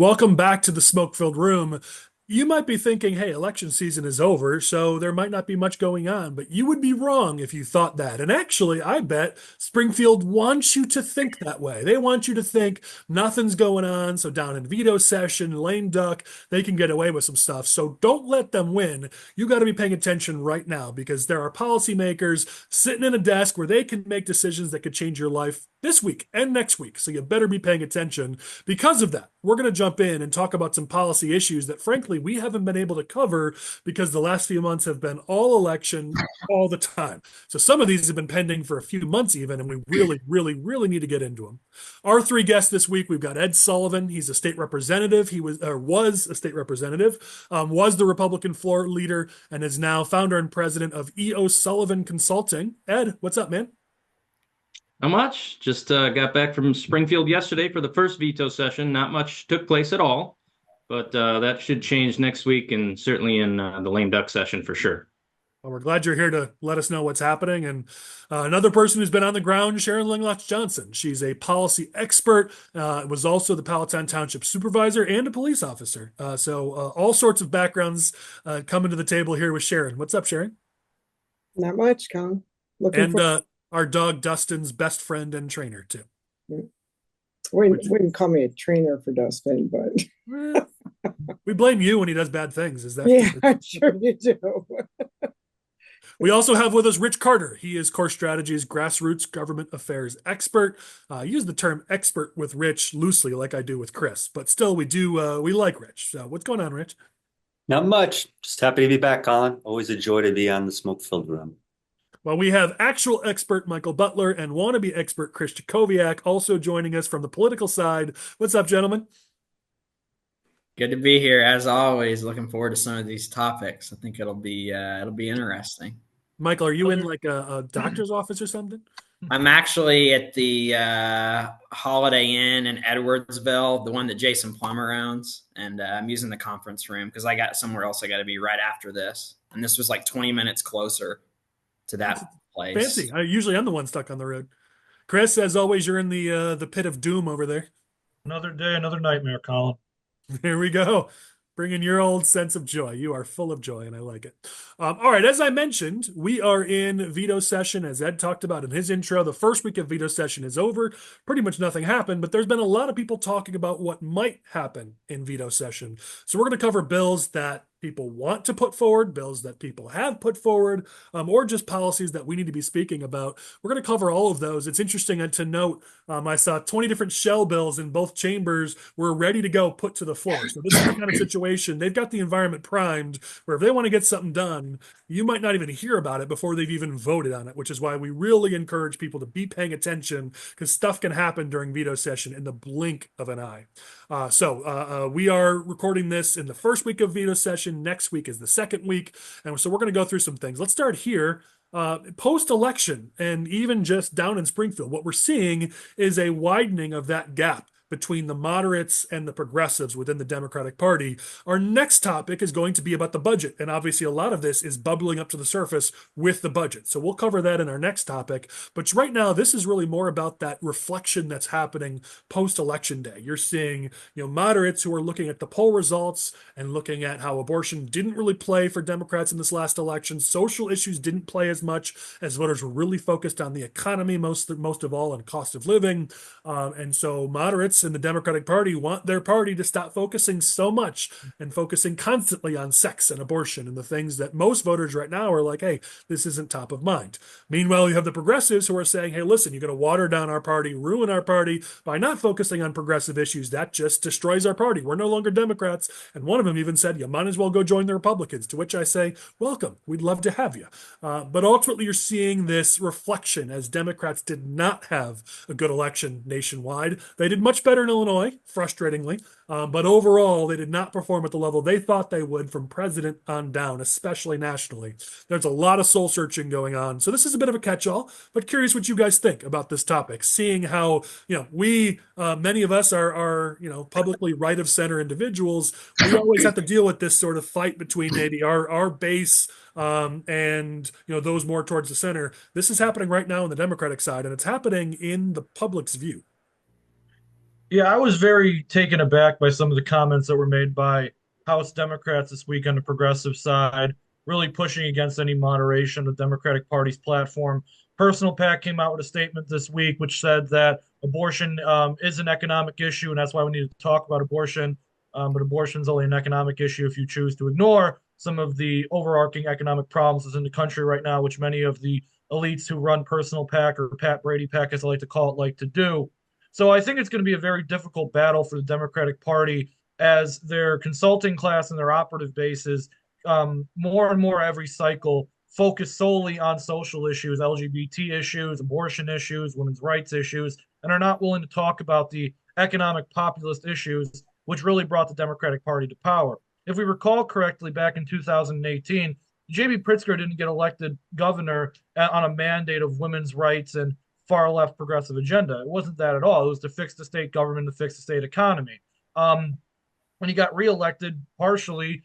Welcome back to the smoke-filled room. You might be thinking, hey, election season is over, so there might not be much going on, but you would be wrong if you thought that. And actually, I bet Springfield wants you to think that way. They want you to think nothing's going on, so down in veto session, lame duck, they can get away with some stuff. So don't let them win. You got to be paying attention right now because there are policymakers sitting in a desk where they can make decisions that could change your life this week and next week. So you better be paying attention. Because of that, we're going to jump in and talk about some policy issues that, frankly, we haven't been able to cover because the last few months have been all election all the time. So some of these have been pending for a few months even, and we really, really, really need to get into them. Our three guests this week, we've got Ed Sullivan. He's a state representative. He was a state representative, was the Republican floor leader, and is now founder and president of EOSullivan Consulting. Ed, what's up, man? Not much. Just got back from Springfield yesterday for the first veto session. Not much took place at all, but that should change next week and certainly in the lame duck session for sure. Well, we're glad you're here to let us know what's happening. And another person who's been on the ground, Sharon Langlotz-Johnson. She's a policy expert, was also the Palatine Township supervisor and a police officer. So all sorts of backgrounds coming to the table here with Sharon. What's up, Sharon? Not much, Colin. Looking And for our dog Dustin's best friend and trainer too. wouldn't call me a trainer for Dustin, but We blame you when he does bad things. Is that? yeah, I'm sure you do. We also have with us Rich Carter. He is Core Strategy's grassroots government affairs expert. I use the term expert with Rich loosely, like I do with Chris, but still, we like Rich. So, what's going on, Rich? Not much. Just happy to be back, Colin. Always a joy to be on the smoke-filled room. Well, we have actual expert Michael Butler and wannabe expert Chris Jackowiak also joining us from the political side. What's up, gentlemen? Good to be here as always. Looking forward to some of these topics. I think it'll be interesting. Michael, are you in like a doctor's office or something? I'm actually at the Holiday Inn in Edwardsville, the one that Jason Plummer owns, and I'm using the conference room because I got somewhere else I got to be right after this, and this was like 20 minutes closer to that place. Fancy. Usually I'm the one stuck on the road. Chris, as always, you're in the pit of doom over there. Another day, another nightmare, Colin. There we go. Bringing your old sense of joy. You are full of joy, and I like it. All right, as I mentioned, we are in veto session, as Ed talked about in his intro. The first week of veto session is over. Pretty much nothing happened, but there's been a lot of people talking about what might happen in veto session. So we're going to cover bills that people want to put forward, bills that people have put forward, or just policies that we need to be speaking about. We're going to cover all of those. It's interesting to note, I saw 20 different shell bills in both chambers were ready to go put to the floor. So this is the kind of situation. They've got the environment primed where if they want to get something done, you might not even hear about it before they've even voted on it, which is why we really encourage people to be paying attention because stuff can happen during veto session in the blink of an eye. So we are recording this in the first week of veto session. Next week is the second week. And so we're going to go through some things. Let's start here. Post-election and even just down in Springfield, what we're seeing is a widening of that gap between the moderates and the progressives within the Democratic Party. Our next topic is going to be about the budget. And obviously, a lot of this is bubbling up to the surface with the budget. So we'll cover that in our next topic. But right now, this is really more about that reflection that's happening post-election day. You're seeing, moderates who are looking at the poll results and looking at how abortion didn't really play for Democrats in this last election. Social issues didn't play as much as voters were really focused on the economy, most of all, and cost of living. And so moderates in the Democratic Party want their party to stop focusing so much and focusing constantly on sex and abortion and the things that most voters right now are like, hey, this isn't top of mind. Meanwhile, you have the progressives who are saying, hey, listen, you're going to water down our party, ruin our party by not focusing on progressive issues. That just destroys our party. We're no longer Democrats. And one of them even said, you might as well go join the Republicans, to which I say, welcome. We'd love to have you. But ultimately, you're seeing this reflection as Democrats did not have a good election nationwide. They did much better in Illinois, frustratingly, but overall, they did not perform at the level they thought they would from president on down, especially nationally. There's a lot of soul searching going on. So this is a bit of a catch-all, but curious what you guys think about this topic, seeing how, many of us are publicly right of center individuals. We always have to deal with this sort of fight between maybe our base and those more towards the center. This is happening right now on the Democratic side, and it's happening in the public's view. Yeah, I was very taken aback by some of the comments that were made by House Democrats this week on the progressive side, really pushing against any moderation of the Democratic Party's platform. Personal PAC came out with a statement this week which said that abortion is an economic issue, and that's why we need to talk about abortion. But abortion is only an economic issue if you choose to ignore some of the overarching economic problems that's in the country right now, which many of the elites who run Personal PAC or Pat Brady PAC, as I like to call it, like to do. So I think it's going to be a very difficult battle for the Democratic Party as their consulting class and their operative bases more and more every cycle focus solely on social issues, LGBT issues, abortion issues, women's rights issues, and are not willing to talk about the economic populist issues which really brought the Democratic Party to power. If we recall correctly, back in 2018, J.B. Pritzker didn't get elected governor on a mandate of women's rights and far left progressive agenda. It wasn't that at all. It was to fix the state government, to fix the state economy. When he got reelected, partially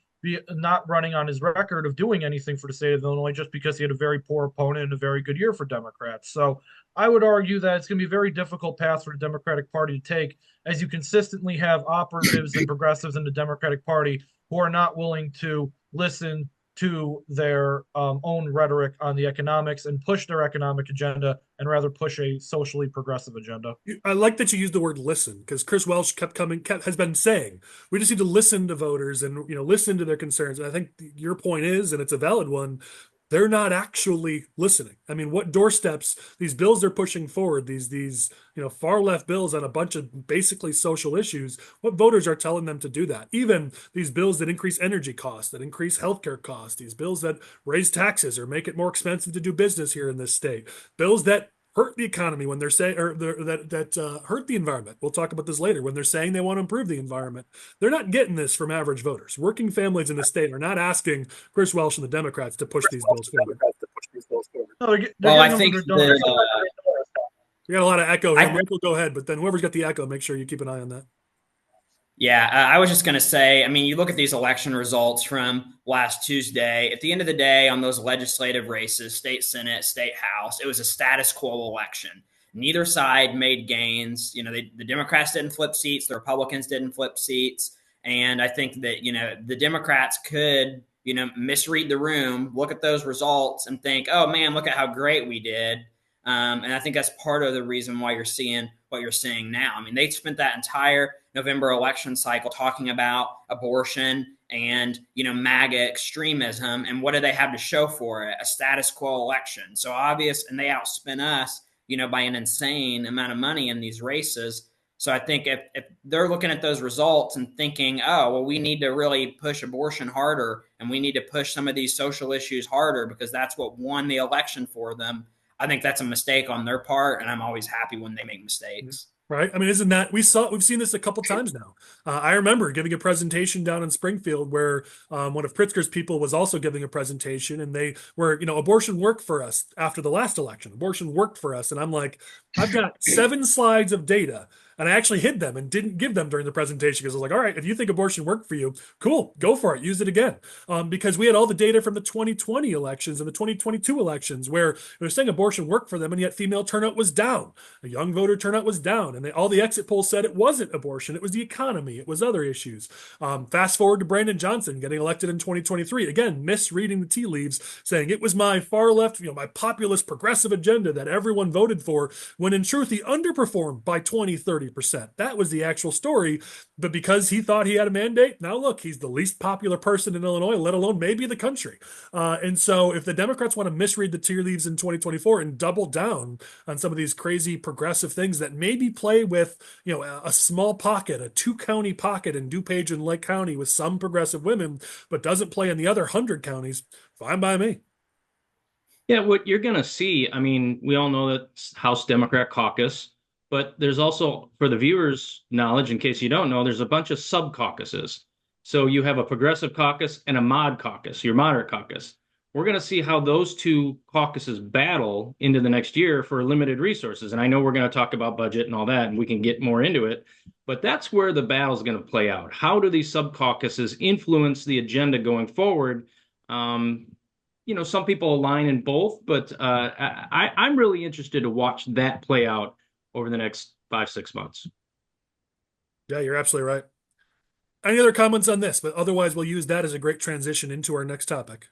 not running on his record of doing anything for the state of Illinois, just because he had a very poor opponent and a very good year for Democrats. So I would argue that it's going to be a very difficult path for the Democratic Party to take, as you consistently have operatives and progressives in the Democratic Party who are not willing to listen to their own rhetoric on the economics and push their economic agenda and rather push a socially progressive agenda. I like that you used the word listen, because Chris Welch has been saying we just need to listen to voters and listen to their concerns. And I think your point is, and it's a valid one, they're not actually listening. I mean, what doorsteps these bills they're pushing forward, these far left bills on a bunch of basically social issues, what voters are telling them to do that? Even these bills that increase energy costs, that increase healthcare costs, these bills that raise taxes or make it more expensive to do business here in this state, bills that hurt the economy when they're saying, or that hurt the environment. We'll talk about this later. When they're saying they want to improve the environment, they're not getting this from average voters. Working families in the state are not asking Chris Welch and the Democrats to push these bills forward. No, they're Well, I getting think them from their donors. We got a lot of echo here. Michael, go ahead, but then whoever's got the echo, make sure you keep an eye on that. Yeah, I was just going to say, I mean, you look at these election results from last Tuesday. At the end of the day, on those legislative races, state Senate, state House, it was a status quo election. Neither side made gains. The Democrats didn't flip seats. The Republicans didn't flip seats. And I think that, the Democrats could, misread the room, look at those results and think, oh, man, look at how great we did. And I think that's part of the reason why you're seeing what you're seeing now. I mean, they spent that entire November election cycle talking about abortion and, MAGA extremism. And what do they have to show for it? A status quo election. So obvious, and they outspent us, by an insane amount of money in these races. So I think if they're looking at those results and thinking, oh, well, we need to really push abortion harder and we need to push some of these social issues harder because that's what won the election for them, I think that's a mistake on their part, and I'm always happy when they make mistakes. Right. I mean, isn't that we've seen this a couple times now. I remember giving a presentation down in Springfield where one of Pritzker's people was also giving a presentation, and they were, abortion worked for us after the last election. Abortion worked for us, and I'm like, I've got 7 slides of data. And I actually hid them and didn't give them during the presentation because I was like, all right, if you think abortion worked for you, cool, go for it. Use it again. Because we had all the data from the 2020 elections and the 2022 elections where they were saying abortion worked for them, and yet female turnout was down. A young voter turnout was down. And all the exit polls said it wasn't abortion. It was the economy. It was other issues. Fast forward to Brandon Johnson getting elected in 2023. Again, misreading the tea leaves, saying it was my far left, my populist progressive agenda that everyone voted for, when in truth, he underperformed by 20-30%. That was the actual story. But because he thought he had a mandate, now look, he's the least popular person in Illinois, let alone maybe the country. And so if the Democrats want to misread the tea leaves in 2024 and double down on some of these crazy progressive things that maybe play with, a small pocket, a 2-county pocket in DuPage and Lake County with some progressive women, but doesn't play in the other 100 counties, fine by me. Yeah, what you're going to see, I mean, we all know that House Democrat caucus, but there's also, for the viewers' knowledge, in case you don't know, there's a bunch of sub-caucuses. So you have a progressive caucus and a mod caucus, your moderate caucus. We're going to see how those two caucuses battle into the next year for limited resources. And I know we're going to talk about budget and all that, and we can get more into it. But that's where the battle is going to play out. How do these sub-caucuses influence the agenda going forward? Some people align in both, but I'm really interested to watch that play out over the next 5-6 months. Yeah, you're absolutely right. Any other comments on this? But otherwise, we'll use that as a great transition into our next topic.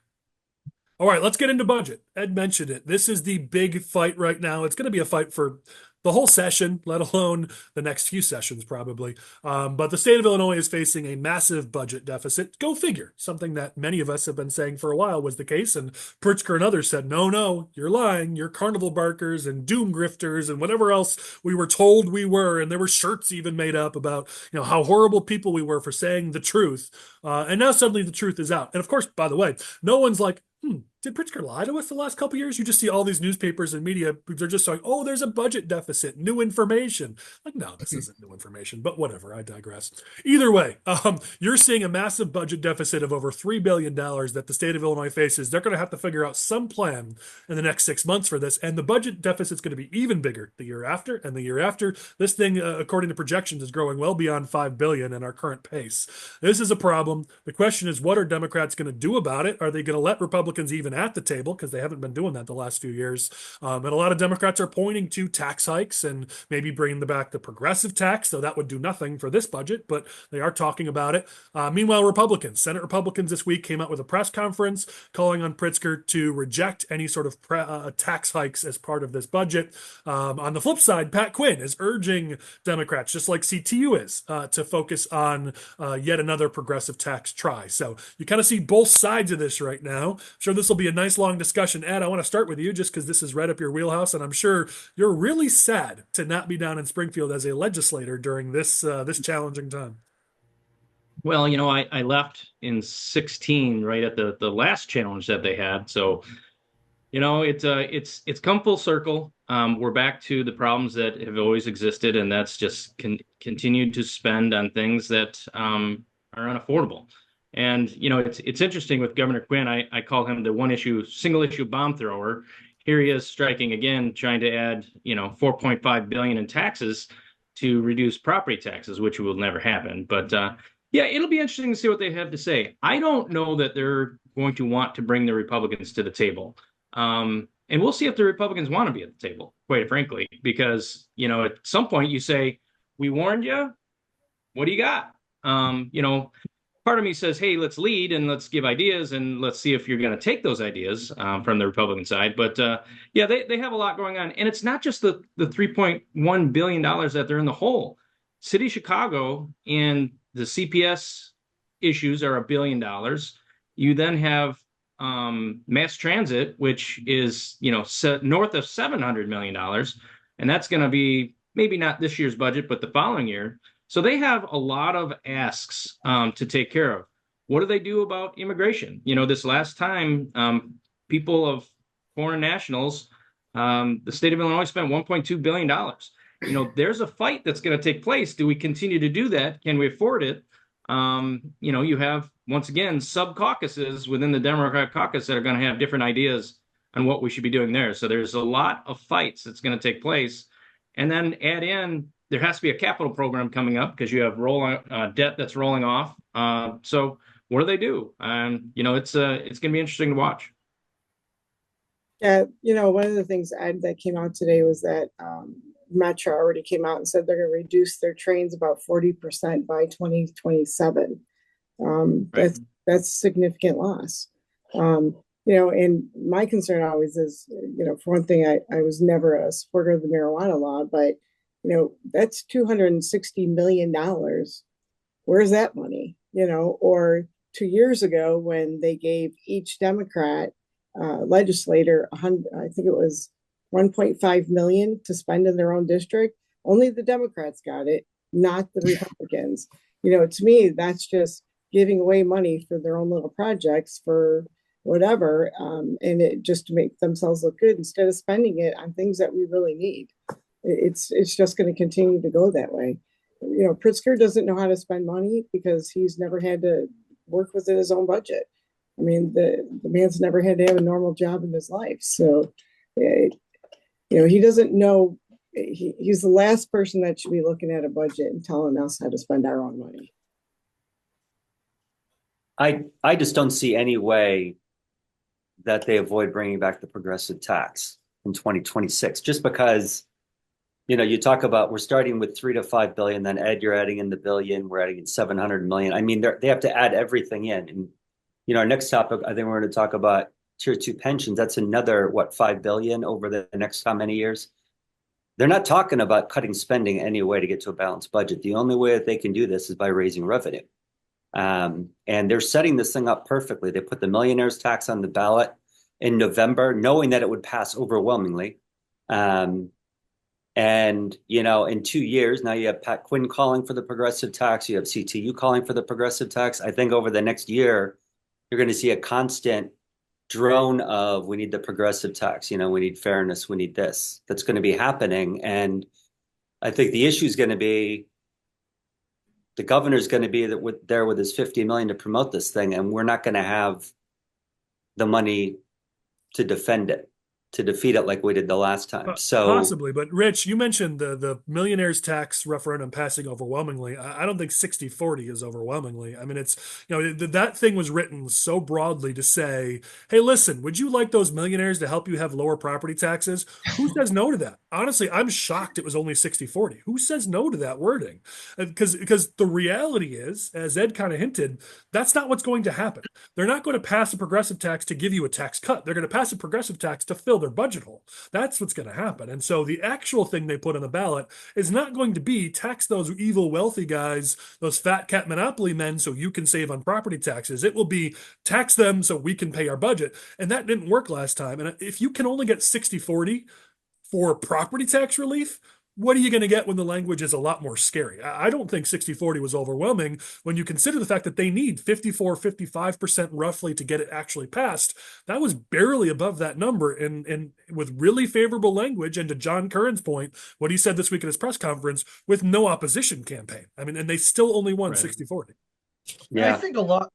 All right, let's get into budget. Ed mentioned it. This is the big fight right now. It's going to be a fight for the whole session, let alone the next few sessions, probably. But the state of Illinois is facing a massive budget deficit. Go figure. Something that many of us have been saying for a while was the case. And Pritzker and others said, no, no, you're lying. You're carnival barkers and doom grifters and whatever else we were told we were. And there were shirts even made up about, how horrible people we were for saying the truth. And now suddenly the truth is out. And of course, by the way, no one's like, did Pritzker lie to us the last couple of years? You just see all these newspapers and media. They're just saying, oh, there's a budget deficit, new information. Like, no, this isn't new information, but whatever. I digress. Either way, you're seeing a massive budget deficit of over $3 billion that the state of Illinois faces. They're going to have to figure out some plan in the next 6 months for this. And the budget deficit's going to be even bigger the year after and the year after. This thing, according to projections, is growing well beyond $5 billion in our current pace. This is a problem. The question is, what are Democrats going to do about it? Are they going to let Republicans even at the table, because they haven't been doing that the last few years? And a lot of Democrats are pointing to tax hikes and maybe bringing back the progressive tax, though that would do nothing for this budget, but they are talking about it. Meanwhile, Senate Republicans this week came out with a press conference calling on Pritzker to reject any sort of tax hikes as part of this budget. On the flip side, Pat Quinn is urging Democrats, just like CTU is, to focus on yet another progressive tax try. So you kind of see both sides of this right now. I'm sure this will be a nice long discussion. Ed, I want to start with you just because this is right up your wheelhouse, and I'm sure you're really sad to not be down in Springfield as a legislator during this challenging time. Well, I left in 16, right at the last challenge that they had. So, it's come full circle. We're back to the problems that have always existed, and that's just continued to spend on things that are unaffordable. And, it's interesting with Governor Quinn. I call him the single issue bomb thrower. Here he is striking again, trying to add, $4.5 billion in taxes to reduce property taxes, which will never happen. But yeah, it'll be interesting to see what they have to say. I don't know that they're going to want to bring the Republicans to the table. And we'll see if the Republicans want to be at the table, quite frankly, because, at some point you say, we warned you. What do you got? Part of me says, hey, let's lead and let's give ideas and let's see if you're going to take those ideas from the Republican side. But yeah, they have a lot going on. And it's not just the $3.1 billion that they're in the hole. City of Chicago and the CPS issues are $1 billion. You then have mass transit, which is, north of $700 million. And that's going to be maybe not this year's budget, but the following year. So they have a lot of asks to take care of. What do they do about immigration? This last time, people of foreign nationals, the state of Illinois spent $1.2 billion. There's a fight that's going to take place. Do we continue to do that? Can we afford it? You have, once again, sub-caucuses within the Democratic caucus that are going to have different ideas on what we should be doing there. So there's a lot of fights that's going to take place. And then add in, there has to be a capital program coming up because you have debt that's rolling off. So what do they do? It's going to be interesting to watch. Yeah, one of the things that came out today was that Metro already came out and said they're going to reduce their trains about 40% by 2027. Right. That's significant loss. And my concern always is, for one thing, I was never a supporter of the marijuana law, but that's $260 million. Where's that money? Or 2 years ago when they gave each Democrat legislator, I think it was 1.5 million to spend in their own district. Only the Democrats got it, not the Republicans. To me, that's just giving away money for their own little projects for whatever, and it just to make themselves look good instead of spending it on things that we really need. It's just going to continue to go that way. Pritzker doesn't know how to spend money because he's never had to work within his own budget. I mean, the man's never had to have a normal job in his life. So, he doesn't know. He's the last person that should be looking at a budget and telling us how to spend our own money. I just don't see any way that they avoid bringing back the progressive tax in 2026, just because, you talk about we're starting with 3 to 5 billion, then Ed, you're adding in the billion, we're adding in 700 million. I mean, they have to add everything in. And, our next topic, I think we're going to talk about tier 2 pensions. That's another, what, 5 billion over the next how many years? They're not talking about cutting spending any way to get to a balanced budget. The only way that they can do this is by raising revenue. And they're setting this thing up perfectly. They put the millionaires tax on the ballot in November, knowing that it would pass overwhelmingly. And, in 2 years, now you have Pat Quinn calling for the progressive tax. You have CTU calling for the progressive tax. I think over the next year, you're going to see a constant drone of we need the progressive tax, we need fairness, we need this. That's going to be happening. And I think the issue is going to be the governor's going to be there with his 50 million to promote this thing, and we're not going to have the money to defend it, to defeat it like we did the last time. So possibly, but Rich, you mentioned the millionaires tax referendum passing overwhelmingly. I don't think 60-40 is overwhelmingly. I mean, it's, that thing was written so broadly to say, hey, listen, would you like those millionaires to help you have lower property taxes? Who says no to that? Honestly, I'm shocked it was only 60-40. Who says no to that wording? Because the reality is, as Ed kind of hinted, that's not what's going to happen. They're not going to pass a progressive tax to give you a tax cut. They're going to pass a progressive tax to fill their budget hole. That's what's going to happen. And so the actual thing they put on the ballot is not going to be tax those evil wealthy guys, those fat cat monopoly men, so you can save on property taxes. It will be tax them so we can pay our budget. And that didn't work last time. And if you can only get 60-40 for property tax relief, what are you going to get when the language is a lot more scary? I don't think 60-40 was overwhelming when you consider the fact that they need 54-55% roughly to get it actually passed. That was barely above that number, and with really favorable language, and to John Curran's point, what he said this week at his press conference, with no opposition campaign. I mean, and they still only won 60-40. Yeah, I think a lot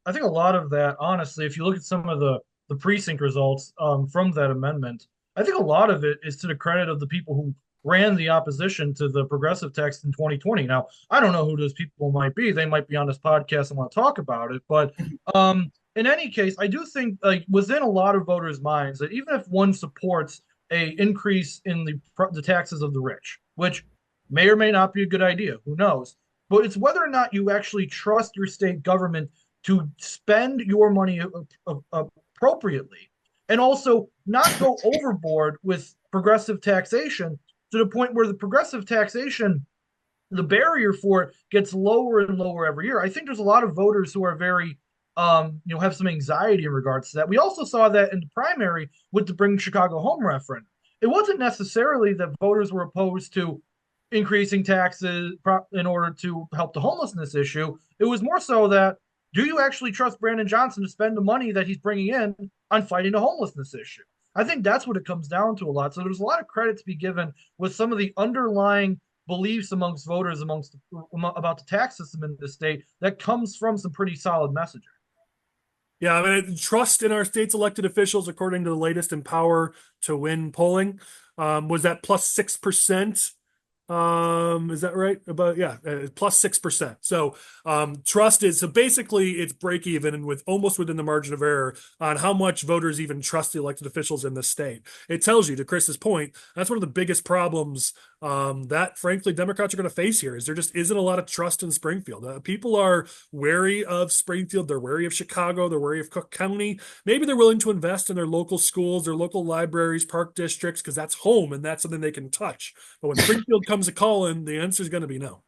of that, honestly, if you look at some of the precinct results from that amendment, I think a lot of it is to the credit of the people who ran the opposition to the progressive tax in 2020. Now, I don't know who those people might be. They might be on this podcast and want to talk about it. But in any case, I do think within a lot of voters' minds that even if one supports a increase in the taxes of the rich, which may or may not be a good idea, who knows? But it's whether or not you actually trust your state government to spend your money appropriately and also not go overboard with progressive taxation to the point where the progressive taxation, the barrier for it gets lower and lower every year. I think there's a lot of voters who are very, have some anxiety in regards to that. We also saw that in the primary with the Bring Chicago Home referendum. It wasn't necessarily that voters were opposed to increasing taxes in order to help the homelessness issue. It was more so that, do you actually trust Brandon Johnson to spend the money that he's bringing in on fighting the homelessness issue? I think that's what it comes down to a lot. So there's a lot of credit to be given with some of the underlying beliefs amongst voters about the tax system in the state that comes from some pretty solid messaging. Yeah, I mean, trust in our state's elected officials, according to the latest Empower to Win polling, was that plus 6%. Is that right? Plus 6%. So trust is, so basically it's break even and with almost within the margin of error on how much voters even trust the elected officials in the state. It tells you, to Chris's point, that's one of the biggest problems that frankly Democrats are going to face here, is there just isn't a lot of trust in Springfield. People are wary of Springfield. They're wary of Chicago. They're wary of Cook County. Maybe they're willing to invest in their local schools, their local libraries, park districts, because that's home and that's something they can touch. But when Springfield comes a call-in, the answer is going to be no.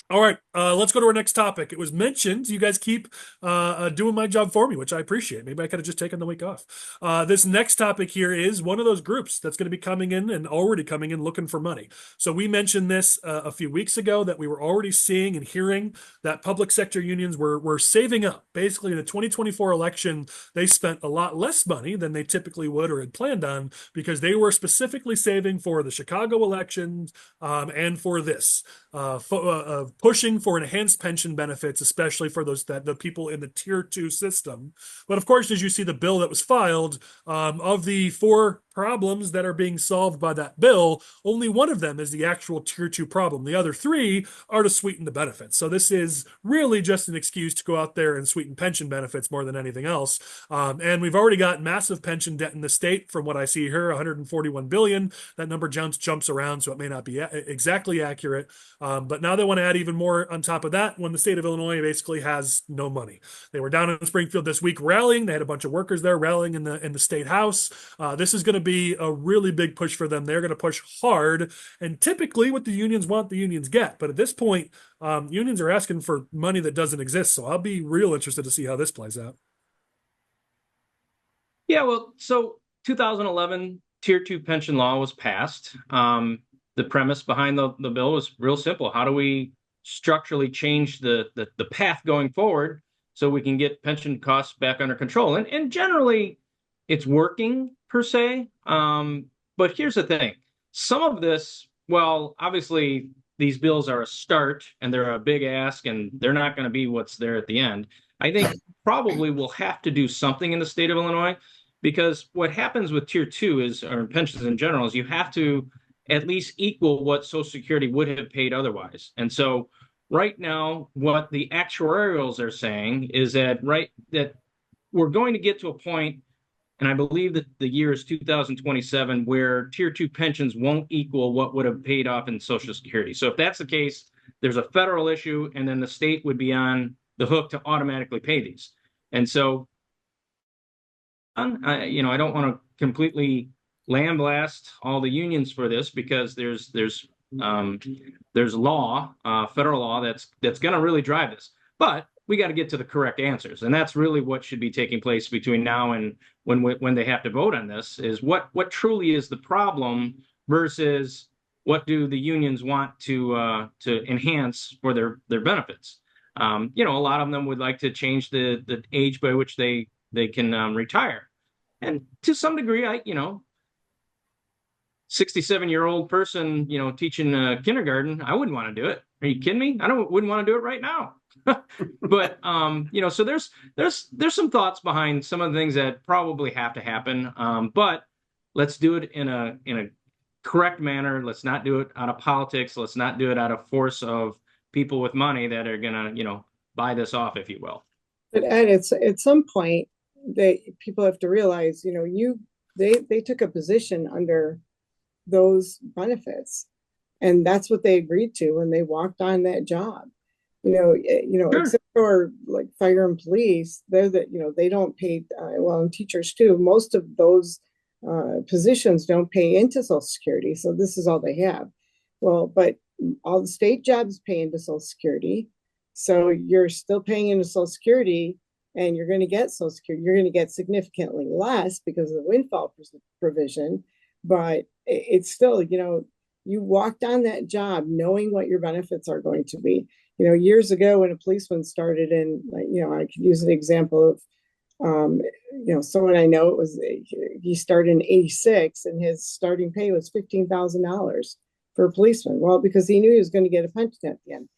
All right, let's go to our next topic. It was mentioned, you guys keep doing my job for me, which I appreciate. Maybe I could have just taken the week off. This next topic here is one of those groups that's going to be coming in and already coming in looking for money. So we mentioned this a few weeks ago, that we were already seeing and hearing that public sector unions were saving up. Basically, in the 2024 election, they spent a lot less money than they typically would or had planned on, because they were specifically saving for the Chicago elections and for this. pushing for enhanced pension benefits, especially for the people in the tier 2 system. But of course, as you see the bill that was filed, of the 4 problems that are being solved by that bill, only one of them is the actual tier 2 problem. The other 3 are to sweeten the benefits. So this is really just an excuse to go out there and sweeten pension benefits more than anything else. And we've already got massive pension debt in the state from what I see here, 141 billion. That number jumps around, so it may not be exactly accurate. But now they want to add even more on top of that when the state of Illinois basically has no money. They were down in Springfield this week rallying. They had a bunch of workers there rallying in the state house. This is going to be a really big push for them. They're going to push hard. And typically what the unions want, the unions get. But at this point, unions are asking for money that doesn't exist. So I'll be real interested to see how this plays out. Yeah, well, so 2011 Tier 2 pension law was passed. The premise behind the bill was real simple. How do we structurally change the path going forward so we can get pension costs back under control? And generally, it's working per se. But here's the thing. Some of this, well, obviously, these bills are a start and they're a big ask and they're not going to be what's there at the end. I think probably we'll have to do something in the state of Illinois, because what happens with Tier 2 is, or pensions in general, is you have to at least equal what Social Security would have paid otherwise. And so right now, what the actuarials are saying is that we're going to get to a point, and I believe that the year is 2027, where Tier 2 pensions won't equal what would have paid off in Social Security. So if that's the case, there's a federal issue, and then the state would be on the hook to automatically pay these. And so, I don't want to completely lambaste all the unions for this, because there's law, federal law that's going to really drive this. But we got to get to the correct answers, and that's really what should be taking place between now and when they have to vote on this. Is what truly is the problem versus what do the unions want to enhance for their benefits. A lot of them would like to change the age by which they can retire, and to some degree, 67-year-old person, teaching kindergarten, I wouldn't want to do it. Are you kidding me? Wouldn't want to do it right now. But so there's some thoughts behind some of the things that probably have to happen. But let's do it in a correct manner. Let's not do it out of politics. Let's not do it out of force of people with money that are gonna buy this off, if you will. But Ed, it's at some point that people have to realize, they took a position under those benefits, and that's what they agreed to when they walked on that job. Sure. Except for like fire and police, they don't pay, and teachers too. Most of those positions don't pay into Social Security, so this is all they have. Well, but all the state jobs pay into Social Security, so you're still paying into Social Security, and you're going to get Social Security. You're going to get significantly less because of the windfall provision, but it's still, you walked on that job knowing what your benefits are going to be. Years ago when a policeman started in, I could use an example of, someone I know, he started in 86 and his starting pay was $15,000 for a policeman. Well, because he knew he was going to get a pension at the end.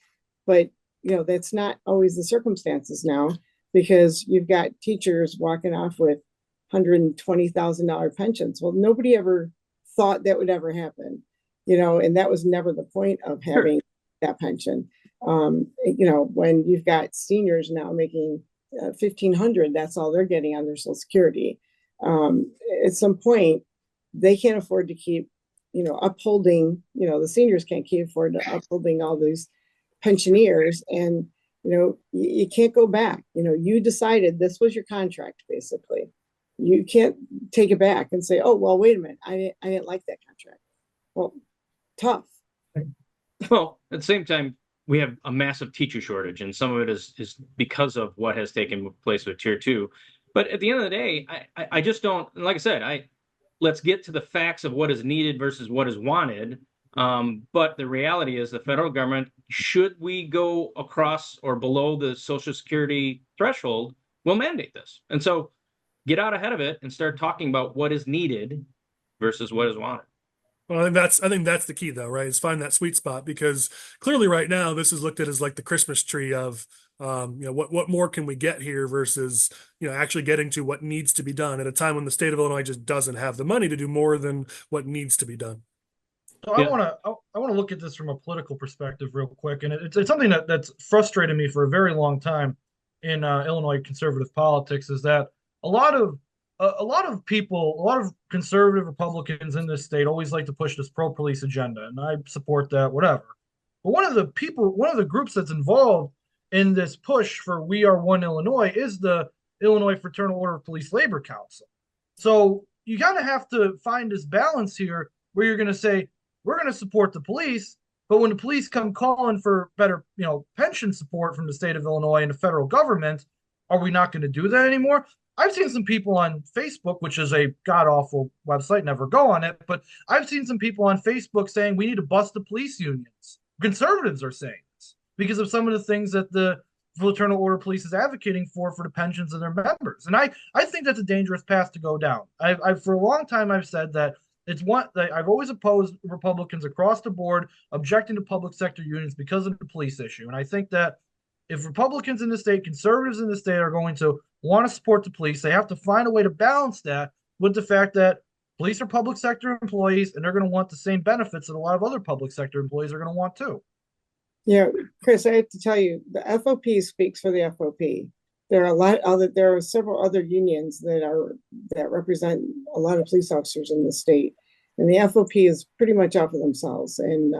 But, that's not always the circumstances now, because you've got teachers walking off with $120,000 pensions. Well, nobody ever thought that would ever happen, and that was never the point of having that pension. When you've got seniors now making $1,500, that's all they're getting on their Social Security. At some point, they can't afford to keep, upholding, the seniors can't keep afford to upholding all these pensioners, and you can't go back. You decided this was your contract, basically. You can't take it back and say, oh, well, wait a minute, I didn't like that contract. Well, tough. Well, at the same time, we have a massive teacher shortage, and some of it is because of what has taken place with Tier 2. But at the end of the day, I just don't, like I said, let's get to the facts of what is needed versus what is wanted. But the reality is the federal government, should we go across or below the Social Security threshold, will mandate this. And so get out ahead of it and start talking about what is needed versus what is wanted. Well, I think that's the key though, right? Is find that sweet spot because clearly right now this is looked at as like the Christmas tree of what more can we get here versus actually getting to what needs to be done at a time when the state of Illinois just doesn't have the money to do more than what needs to be done. So Yeah. I want to look at this from a political perspective real quick, and it's something that's frustrated me for a very long time in Illinois conservative politics is that a lot of a lot of people, a lot of conservative Republicans in this state always like to push this pro-police agenda, and I support that, whatever. But one of the groups that's involved in this push for We Are One Illinois is the Illinois Fraternal Order of Police Labor Council. So you kind of have to find this balance here where you're going to say, we're going to support the police, but when the police come calling for better, pension support from the state of Illinois and the federal government, are we not going to do that anymore? I've seen some people on Facebook, which is a god awful website, never go on it, but I've seen some people on Facebook saying we need to bust the police unions. Conservatives are saying this because of some of the things that the Fraternal Order of Police is advocating for the pensions of their members. And I think that's a dangerous path to go down. I've for a long time, I've said that it's one that I've always opposed Republicans across the board objecting to public sector unions because of the police issue. And I think that if Republicans in the state, conservatives in the state are going to want to support the police, they have to find a way to balance that with the fact that police are public sector employees and they're going to want the same benefits that a lot of other public sector employees are going to want too. Yeah, Chris, I have to tell you, the FOP speaks for the FOP. There are several other unions that represent a lot of police officers in the state, and the FOP is pretty much out for themselves. And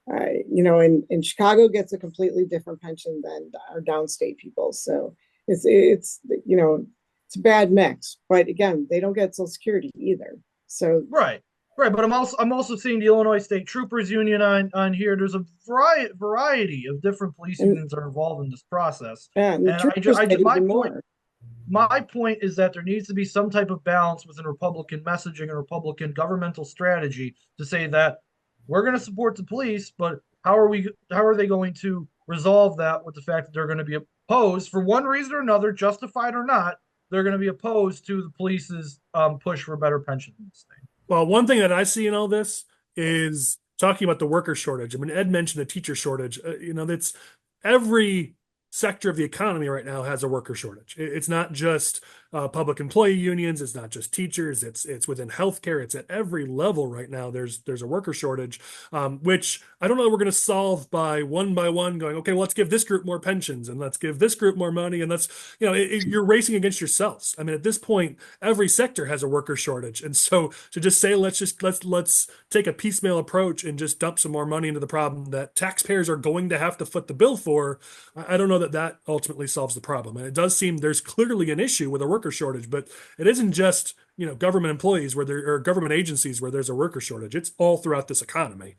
and Chicago gets a completely different pension than our downstate people. So it's a bad mix. But again, they don't get Social Security either. So Right. But I'm also seeing the Illinois State Troopers Union on here. There's a variety of different police unions that are involved in this process. yeah, and the And troopers get even my more. point is that there needs to be some type of balance within Republican messaging and Republican governmental strategy to say that we're going to support the police, but how are they going to resolve that with the fact that they're going to be opposed for one reason or another, justified or not, they're going to be opposed to the police's push for better pensions in the state. Well, one thing that I see in all this is talking about the worker shortage. I mean, Ed mentioned the teacher shortage. That's every sector of the economy right now has a worker shortage. It's not just public employee unions. It's not just teachers. It's within healthcare. It's at every level right now. There's a worker shortage, which I don't know we're going to solve by one going, okay, well, let's give this group more pensions and let's give this group more money. And you're racing against yourselves. I mean, at this point, every sector has a worker shortage. And so to just say, let's take a piecemeal approach and just dump some more money into the problem that taxpayers are going to have to foot the bill for, I don't know that ultimately solves the problem. And it does seem there's clearly an issue with a worker shortage, but it isn't just government employees where there are government agencies where there's a worker shortage. It's all throughout this economy.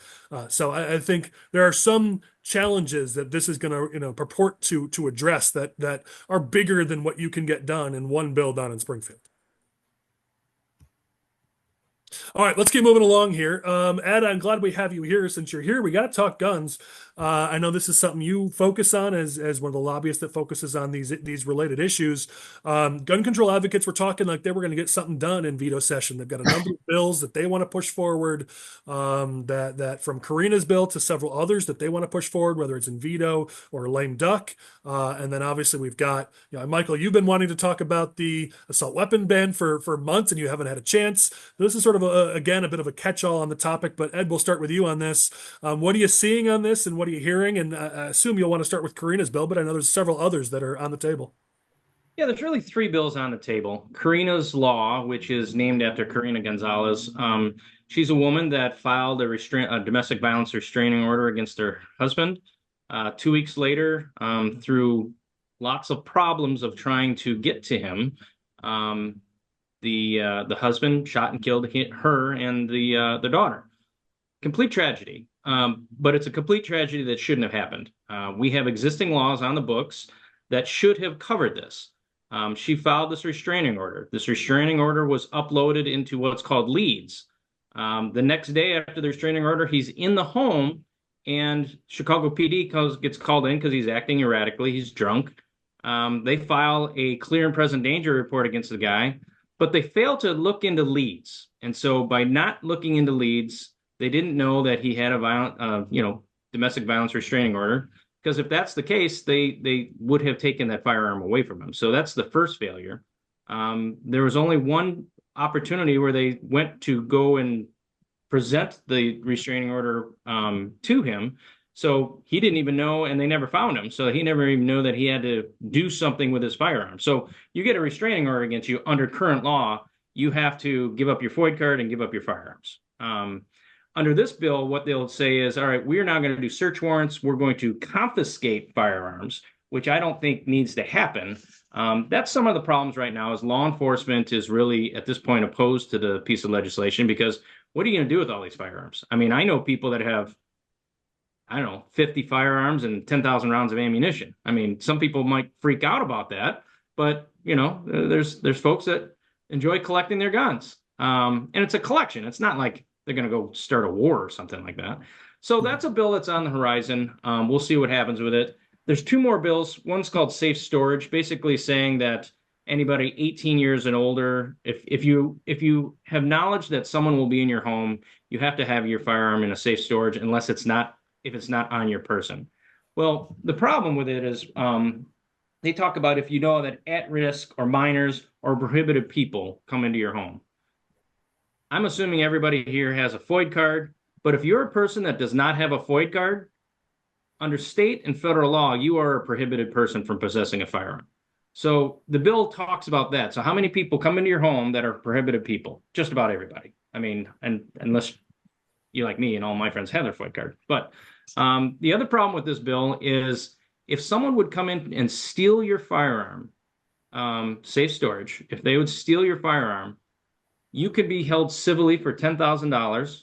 So I think there are some challenges that this is going to purport to address that are bigger than what you can get done in one bill down in Springfield. All right, let's keep moving along here. Ed, I'm glad we have you here. Since you're here, we got to talk guns. I know this is something you focus on as one of the lobbyists that focuses on these related issues. Gun control advocates were talking like they were going to get something done in veto session. They've got a number of bills that they want to push forward, that from Karina's bill to several others that they want to push forward, whether it's in veto or lame duck. And then obviously we've got, Michael, you've been wanting to talk about the assault weapon ban for months and you haven't had a chance. This is sort of again a bit of a catch-all on the topic, but Ed, we'll start with you on this. What are you seeing on this and what are you hearing? And I assume you'll want to start with Karina's bill, but I know there's several others that are on the table. Yeah, there's really three bills on the table. Karina's law, which is named after Karina Gonzalez. She's a woman that filed a domestic violence restraining order against her husband. 2 weeks later, through lots of problems of trying to get to him, the husband shot and killed her and the daughter. Complete tragedy. But it's a complete tragedy that shouldn't have happened. We have existing laws on the books that should have covered this. She filed this restraining order. This restraining order was uploaded into what's called leads. The next day after the restraining order, he's in the home and Chicago PD gets called in because he's acting erratically. He's drunk. They file a clear and present danger report against the guy, but they fail to look into leads. And so by not looking into leads, They didn't know that he had a violent, domestic violence restraining order. Because if that's the case, they would have taken that firearm away from him. So that's the first failure. There was only one opportunity where they went to go and present the restraining order to him. So he didn't even know, and they never found him. So he never even knew that he had to do something with his firearm. So you get a restraining order against you under current law, you have to give up your FOID card and give up your firearms. Under this bill, what they'll say is, all right, we're now going to do search warrants. We're going to confiscate firearms, which I don't think needs to happen. That's some of the problems right now is law enforcement is really, at this point, opposed to the piece of legislation because what are you going to do with all these firearms? I mean, I know people that have, 50 firearms and 10,000 rounds of ammunition. I mean, some people might freak out about that, but, there's folks that enjoy collecting their guns. And it's a collection. It's not like they're going to go start a war or something like that. So that's a bill that's on the horizon. We'll see what happens with it. There's two more bills. One's called safe storage, basically saying that anybody 18 years and older, if you have knowledge that someone will be in your home, you have to have your firearm in a safe storage unless it's not on your person. Well, the problem with it is they talk about if you know that at-risk or minors or prohibited people come into your home. I'm assuming everybody here has a FOID card, but if you're a person that does not have a FOID card, under state and federal law, you are a prohibited person from possessing a firearm. So the bill talks about that. So how many people come into your home that are prohibited people? Just about everybody. I mean, and unless you like me and all my friends have their FOID card. But the other problem with this bill is if someone would come in and steal your firearm, safe storage, if they would steal your firearm, you could be held civilly for $10,000.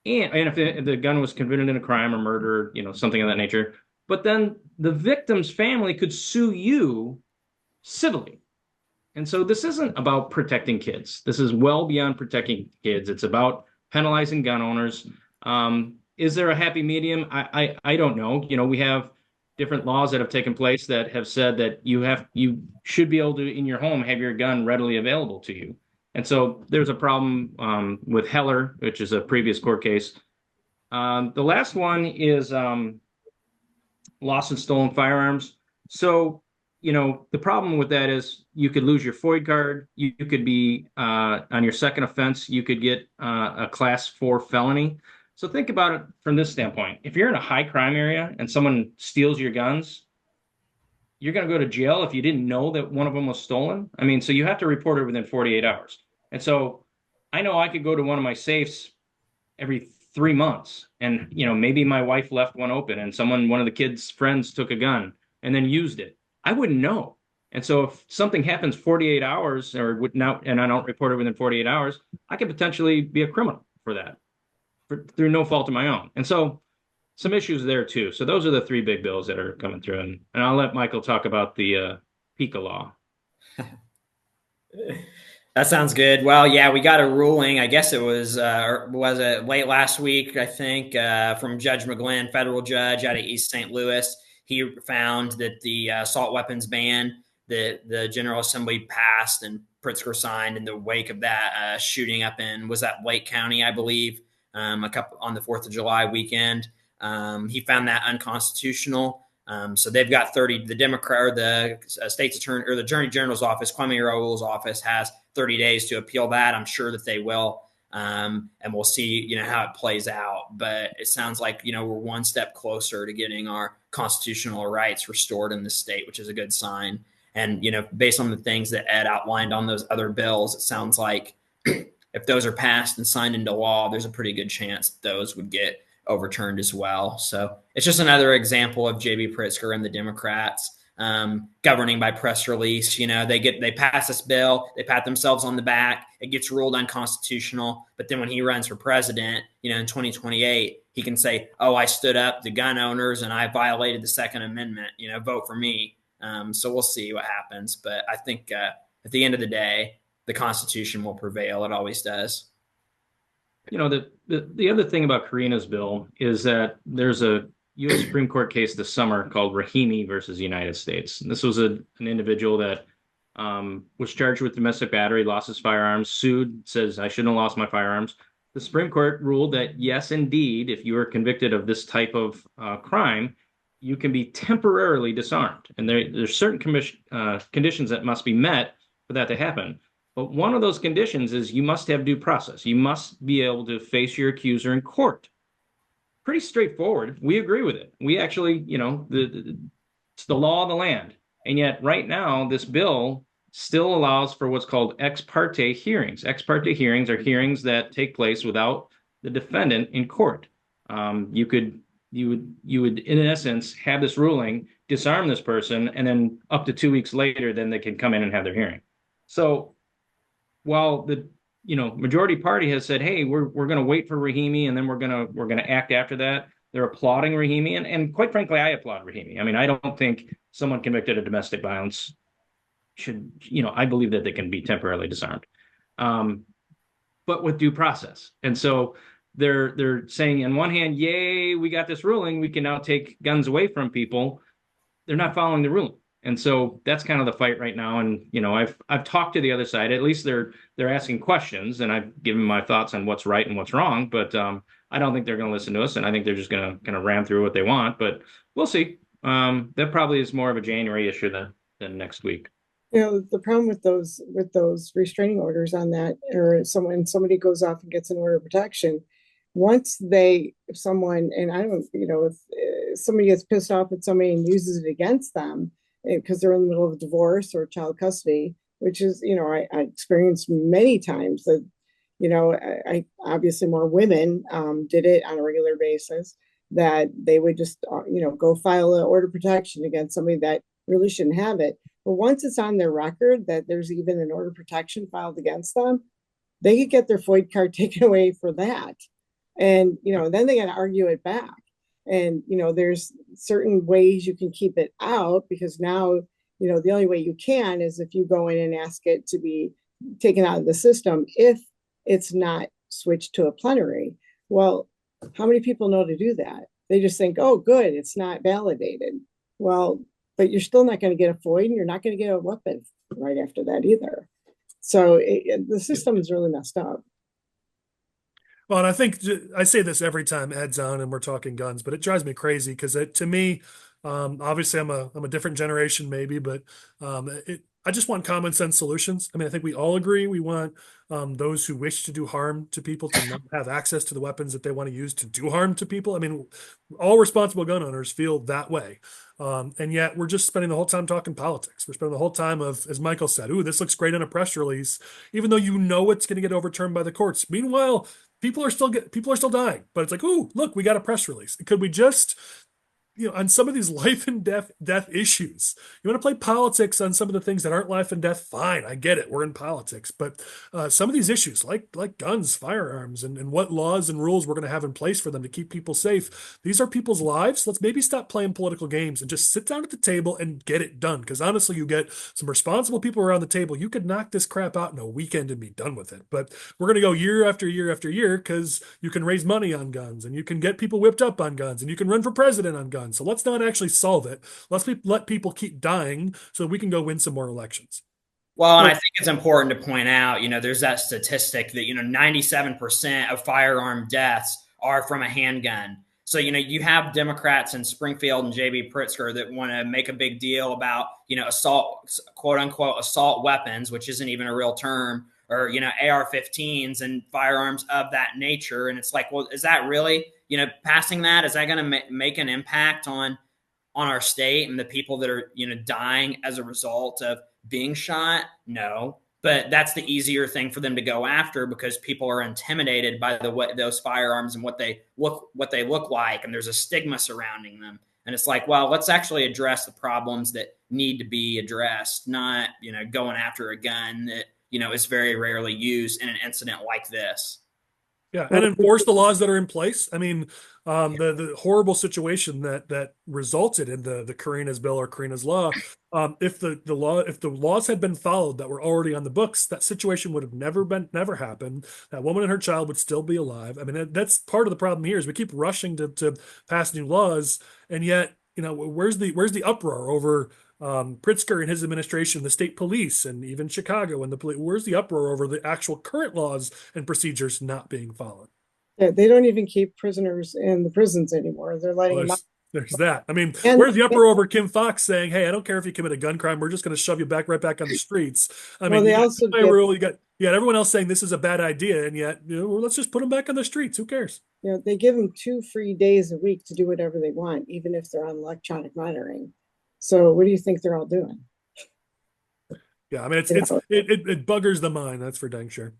And if the gun was convicted in a crime or murder, something of that nature, but then the victim's family could sue you civilly. And so this isn't about protecting kids. This is well beyond protecting kids. It's about penalizing gun owners. Is there a happy medium? I don't know. We have different laws that have taken place that have said that you should be able to, in your home, have your gun readily available to you. And so there's a problem with Heller, which is a previous court case. The last one is lost and stolen firearms. So, the problem with that is you could lose your FOID card. You could be on your second offense, you could get a class 4 felony. So think about it from this standpoint. If you're in a high crime area and someone steals your guns, you're going to go to jail if you didn't know that one of them was stolen. I mean, so you have to report it within 48 hours. And so I know I could go to one of my safes every 3 months and, maybe my wife left one open and one of the kids' friends took a gun and then used it. I wouldn't know. And so if something happens 48 hours and I don't report it within 48 hours, I could potentially be a criminal for that through no fault of my own. And so some issues there too. So those are the 3 big bills that are coming through. And I'll let Michael talk about the PICA law. That sounds good. Well, yeah, we got a ruling. I guess it was it late last week, I think, from Judge McGlynn, federal judge out of East St. Louis. He found that the assault weapons ban that the General Assembly passed and Pritzker signed in the wake of that shooting up in, was that Lake County, I believe, on the 4th of July weekend. He found that unconstitutional. So they've got 30, the Democrat or the state's attorney or the Attorney General's office, Kwame Raoul's office, has 30 days to appeal that. I'm sure that they will. And we'll see, how it plays out. But it sounds like, we're one step closer to getting our constitutional rights restored in the state, which is a good sign. And, based on the things that Ed outlined on those other bills, it sounds like if those are passed and signed into law, there's a pretty good chance those would get overturned as well. So it's just another example of J.B. Pritzker and the Democrats governing by press release. They pass this bill, they pat themselves on the back, it gets ruled unconstitutional. But then when he runs for president, in 2028, he can say, "Oh, I stood up to gun owners and I violated the Second Amendment. Vote for me." So we'll see what happens. But I think at the end of the day, the Constitution will prevail. It always does. The other thing about Karina's bill is that there's a U.S. Supreme Court case this summer called Rahimi versus the United States. And this was an individual that was charged with domestic battery, lost his firearms, sued, says, "I shouldn't have lost my firearms." the Supreme Court ruled that yes, indeed, if you are convicted of this type of crime, you can be temporarily disarmed, and there's certain conditions that must be met for that to happen. But one of those conditions is you must have due process. You must be able to face your accuser in court. Pretty straightforward. We agree with it. We actually, it's the law of the land. And yet, right now, this bill still allows for what's called ex parte hearings. Ex parte hearings are hearings that take place without the defendant in court. You would, in essence, have this ruling, disarm this person, and then up to 2 weeks later, then they can come in and have their hearing. So while the majority party has said, hey, we're going to wait for Rahimi and then we're going to act after that, they're applauding Rahimi, and quite frankly, I applaud Rahimi. I mean, I don't think someone convicted of domestic violence should, I believe that they can be temporarily disarmed, but with due process. And so they're saying, on one hand, yay, we got this ruling, we can now take guns away from people. They're not following the ruling. And so that's kind of the fight right now. And, I've talked to the other side. At least they're asking questions, and I've given my thoughts on what's right and what's wrong. But I don't think they're going to listen to us. And I think they're just going to kind of ram through what they want. But we'll see. That probably is more of a January issue than next week. The problem with those restraining orders on that, or somebody goes off and gets an order of protection, once if somebody gets pissed off at somebody and uses it against them, because they're in the middle of a divorce or child custody, which is, I experienced many times that, I obviously more women did it on a regular basis, that they would just, go file an order of protection against somebody that really shouldn't have it. But once it's on their record that there's even an order of protection filed against them, they could get their FOID card taken away for that. And, then they got to argue it back. And, there's certain ways you can keep it out, because now, the only way you can is if you go in and ask it to be taken out of the system if it's not switched to a plenary. Well, how many people know to do that? They just think, oh, good, it's not validated. Well, but you're still not going to get a FOID, and you're not going to get a weapon right after that either. So the system is really messed up. Well, and I think I say this every time Ed's on and we're talking guns, but it drives me crazy because to me, obviously I'm a different generation maybe, but I just want common sense solutions. I mean, I think we all agree we want those who wish to do harm to people to not have access to the weapons that they want to use to do harm to people. I mean, all responsible gun owners feel that way. And yet we're just spending the whole time talking politics. We're spending the whole time as Michael said, ooh, this looks great in a press release, even though it's going to get overturned by the courts. Meanwhile, people are still dying, but it's like, ooh, look, we got a press release. Could we just, on some of these life and death issues, you want to play politics on some of the things that aren't life and death? Fine, I get it. We're in politics, but some of these issues, like guns, firearms, and what laws and rules we're going to have in place for them to keep people safe. These are people's lives. Let's maybe stop playing political games and just sit down at the table and get it done. Because honestly, you get some responsible people around the table, you could knock this crap out in a weekend and be done with it. But we're going to go year after year after year because you can raise money on guns, and you can get people whipped up on guns, and you can run for president on guns. So let's not actually solve it. Let's let people keep dying so we can go win some more elections. Well, and I think it's important to point out, there's that statistic that, 97% of firearm deaths are from a handgun. So, you have Democrats in Springfield and J.B. Pritzker that want to make a big deal about, assault, quote unquote, assault weapons, which isn't even a real term, or, AR-15s and firearms of that nature. And it's like, well, is that really, passing that, is that going to make an impact on our state and the people that are, dying as a result of being shot? No, but that's the easier thing for them to go after, because people are intimidated by those firearms and what they look like. And there's a stigma surrounding them. And it's like, well, let's actually address the problems that need to be addressed, not, going after a gun that, is very rarely used in an incident like this. Yeah, and enforce the laws that are in place. I mean, the horrible situation that resulted in the Karina's bill or Karina's law, if the laws had been followed that were already on the books, that situation would have never happened. That woman and her child would still be alive. I mean, that's part of the problem here is we keep rushing to pass new laws, and yet, where's the uproar over Pritzker and his administration, the state police, and even Chicago and the police. Where's the uproar over the actual current laws and procedures not being followed? Yeah, they don't even keep prisoners in the prisons anymore. They're letting Well, them out. there's that. I mean, And where's the uproar over Kim Fox saying, "Hey, I don't care if you commit a gun crime. We're just going to shove you back right back on the streets." I well, mean, they you got also Raoul, you got everyone else saying this is a bad idea, and yet well, let's just put them back on the streets. Who cares? they give them 2 free days a week to do whatever they want, even if they're on electronic monitoring. So what do you think they're all doing? Yeah, I mean, it buggers the mind. That's for dang sure.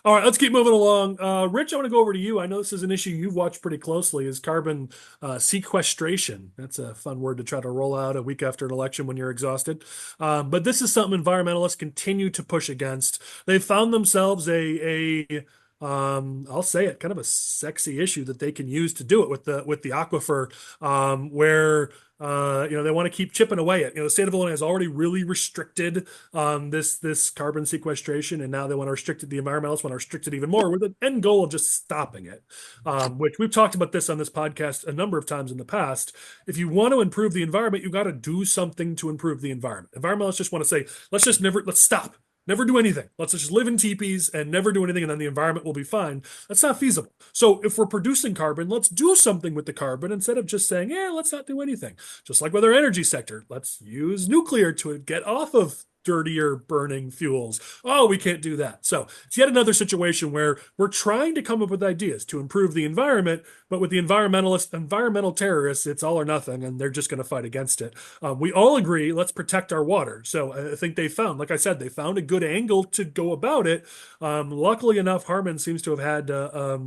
All right, let's keep moving along. Rich, I want to go over to you. I know this is an issue you've watched pretty closely, is carbon sequestration. That's a fun word to try to roll out a week after an election when you're exhausted. But this is something environmentalists continue to push against. They've found themselves I'll say it, kind of a sexy issue that they can use to do it with the aquifer, where they want to keep chipping away at. The state of Illinois has already really restricted this carbon sequestration, and now they want to restrict it. The environmentalists want to restrict it even more with an end goal of just stopping it. Which we've talked about this on this podcast a number of times in the past. If you want to improve the environment, you've got to do something to improve the environment. Environmentalists just want to say, let's stop. Never do anything. Let's just live in teepees and never do anything, and then the environment will be fine. That's not feasible. So if we're producing carbon, let's do something with the carbon instead of just saying, yeah, let's not do anything. Just like with our energy sector, let's use nuclear to get off of dirtier burning fuels. Oh, we can't do that. So it's yet another situation where we're trying to come up with ideas to improve the environment, but with the environmental terrorists, it's all or nothing, and they're just going to fight against it. We all agree, let's protect our water. So I think like I said, they found a good angle to go about it. Luckily enough, Harman seems to have had a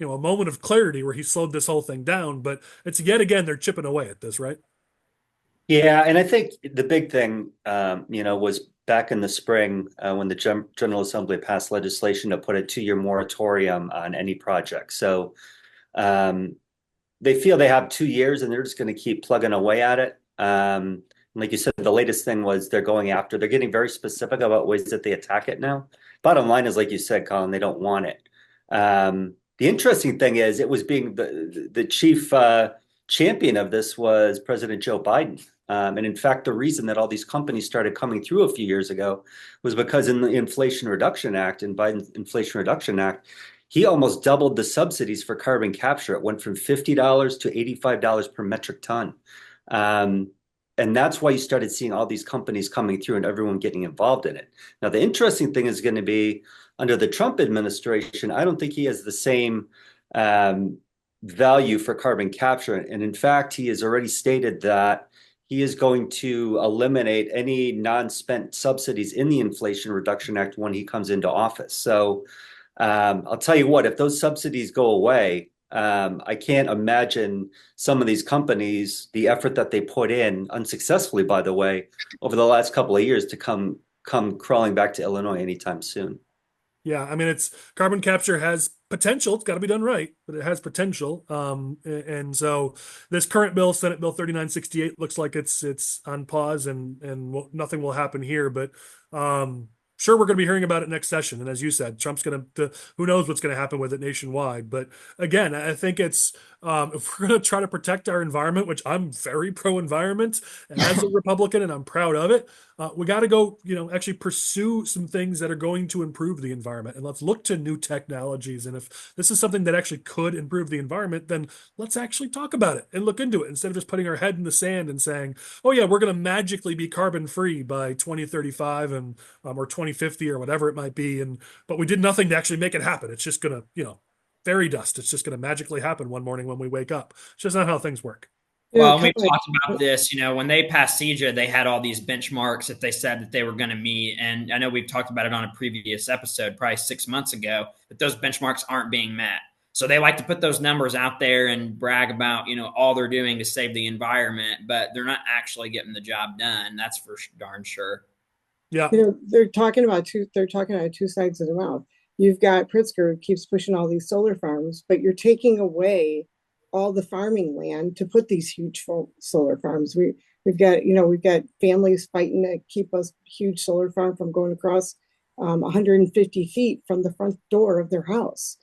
moment of clarity where he slowed this whole thing down, but it's yet again, they're chipping away at this, right? Yeah, and I think the big thing, was back in the spring when the General Assembly passed legislation to put a 2-year moratorium on any project. So they feel they have 2 years and they're just going to keep plugging away at it. Like you said, the latest thing was they're getting very specific about ways that they attack it now. Bottom line is, like you said, Collin, they don't want it. The interesting thing is it was being the chief champion of this was President Joe Biden. And in fact, the reason that all these companies started coming through a few years ago was because in the Inflation Reduction Act, in Biden's Inflation Reduction Act, he almost doubled the subsidies for carbon capture. It went from $50 to $85 per metric ton. And that's why you started seeing all these companies coming through and everyone getting involved in it. Now, the interesting thing is going to be under the Trump administration, I don't think he has the same value for carbon capture. And in fact, he has already stated that he is going to eliminate any non-spent subsidies in the Inflation Reduction Act when he comes into office. So I'll tell you what, if those subsidies go away, I can't imagine some of these companies, the effort that they put in, unsuccessfully, by the way, over the last couple of years to come crawling back to Illinois anytime soon. Yeah, I mean, it's carbon capture has potential. It's got to be done right, but it has potential. And so this current bill, Senate Bill 3968, looks like it's on pause and nothing will happen here. But sure, we're going to be hearing about it next session. And as you said, Trump's going to, who knows what's going to happen with it nationwide. But again, I think it's, if we're going to try to protect our environment, which I'm very pro-environment as a Republican, and I'm proud of it, we got to go, actually pursue some things that are going to improve the environment. And let's look to new technologies. And if this is something that actually could improve the environment, then let's actually talk about it and look into it instead of just putting our head in the sand and saying, oh yeah, we're going to magically be carbon free by 2035 and or 2050 or whatever it might be. But we did nothing to actually make it happen. It's just going to, fairy dust. It's just going to magically happen one morning when we wake up. It's just not how things work. Well, we talked about this, when they passed CEJA, they had all these benchmarks that they said that they were going to meet. And I know we've talked about it on a previous episode, probably 6 months ago, that those benchmarks aren't being met. So they like to put those numbers out there and brag about, all they're doing to save the environment, but they're not actually getting the job done. That's for darn sure. Yeah. They're talking about two sides of the mouth. You've got Pritzker who keeps pushing all these solar farms, but you're taking away all the farming land to put these huge solar farms. We've got families fighting to keep a huge solar farm from going across 150 feet from the front door of their house.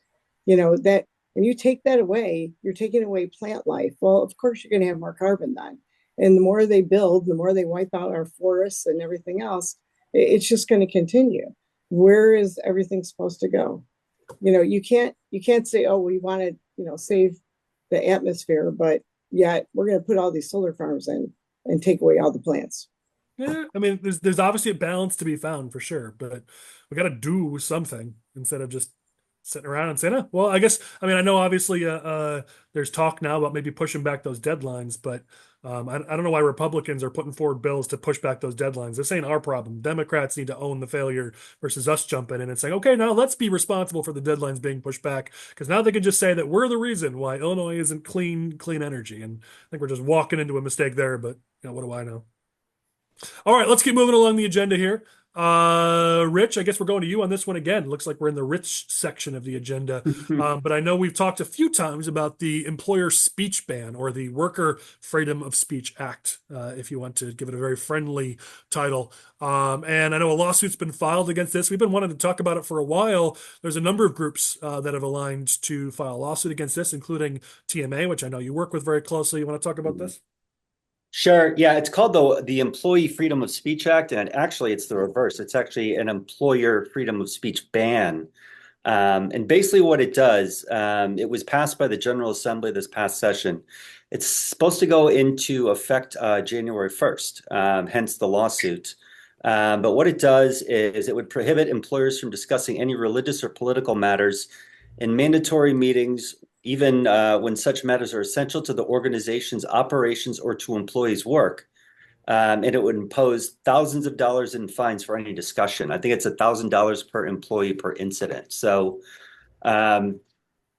That when you take that away, you're taking away plant life. Well, of course you're going to have more carbon then. And the more they build, the more they wipe out our forests and everything else, it's just going to continue. Where is everything supposed to go? You can't say, oh, we want to, save the atmosphere, but yet we're going to put all these solar farms in and take away all the plants. Yeah, I mean, there's obviously a balance to be found for sure, but we got to do something instead of just sitting around and saying, well, I mean, I know obviously there's talk now about maybe pushing back those deadlines, but I don't know why Republicans are putting forward bills to push back those deadlines. This ain't our problem. Democrats need to own the failure versus us jumping in and saying, okay, now let's be responsible for the deadlines being pushed back, because now they can just say that we're the reason why Illinois isn't clean energy. And I think we're just walking into a mistake there, but what do I know? All right, let's keep moving along the agenda here. Rich, I guess we're going to you on this one again. Looks like we're in the Rich section of the agenda. But I know we've talked a few times about the employer speech ban, or the Worker Freedom of Speech Act, if you want to give it a very friendly title. And I know a lawsuit's been filed against this. We've been wanting to talk about it for a while. There's a number of groups that have aligned to file a lawsuit against this, including TMA, which I know you work with very closely. You want to talk about this? Sure. Yeah, it's called the Employee Freedom of Speech Act, and actually it's the reverse. It's actually an Employer Freedom of Speech ban. And basically what it does, it was passed by the General Assembly this past session. It's supposed to go into effect January 1st, hence the lawsuit. But what it does is it would prohibit employers from discussing any religious or political matters in mandatory meetings, even when such matters are essential to the organization's operations or to employees' work. And it would impose thousands of dollars in fines for any discussion. I think it's $1,000 per employee per incident. So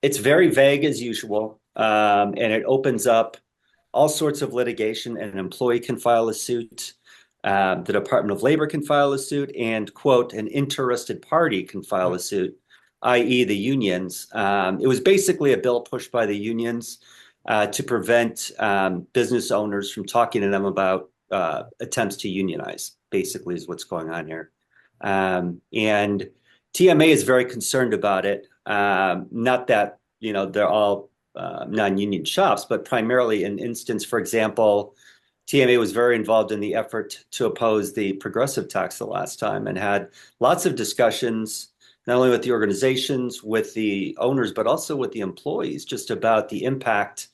it's very vague as usual, and it opens up all sorts of litigation. An employee can file a suit. The Department of Labor can file a suit, and, quote, an interested party can file a suit, i.e. the unions. It was basically a bill pushed by the unions to prevent business owners from talking to them about attempts to unionize, basically is what's going on here. And TMA is very concerned about it. Not that, they're all non-union shops, but primarily in instance, for example, TMA was very involved in the effort to oppose the progressive tax the last time, and had lots of discussions, not only with the organizations, with the owners, but also with the employees, just about the impact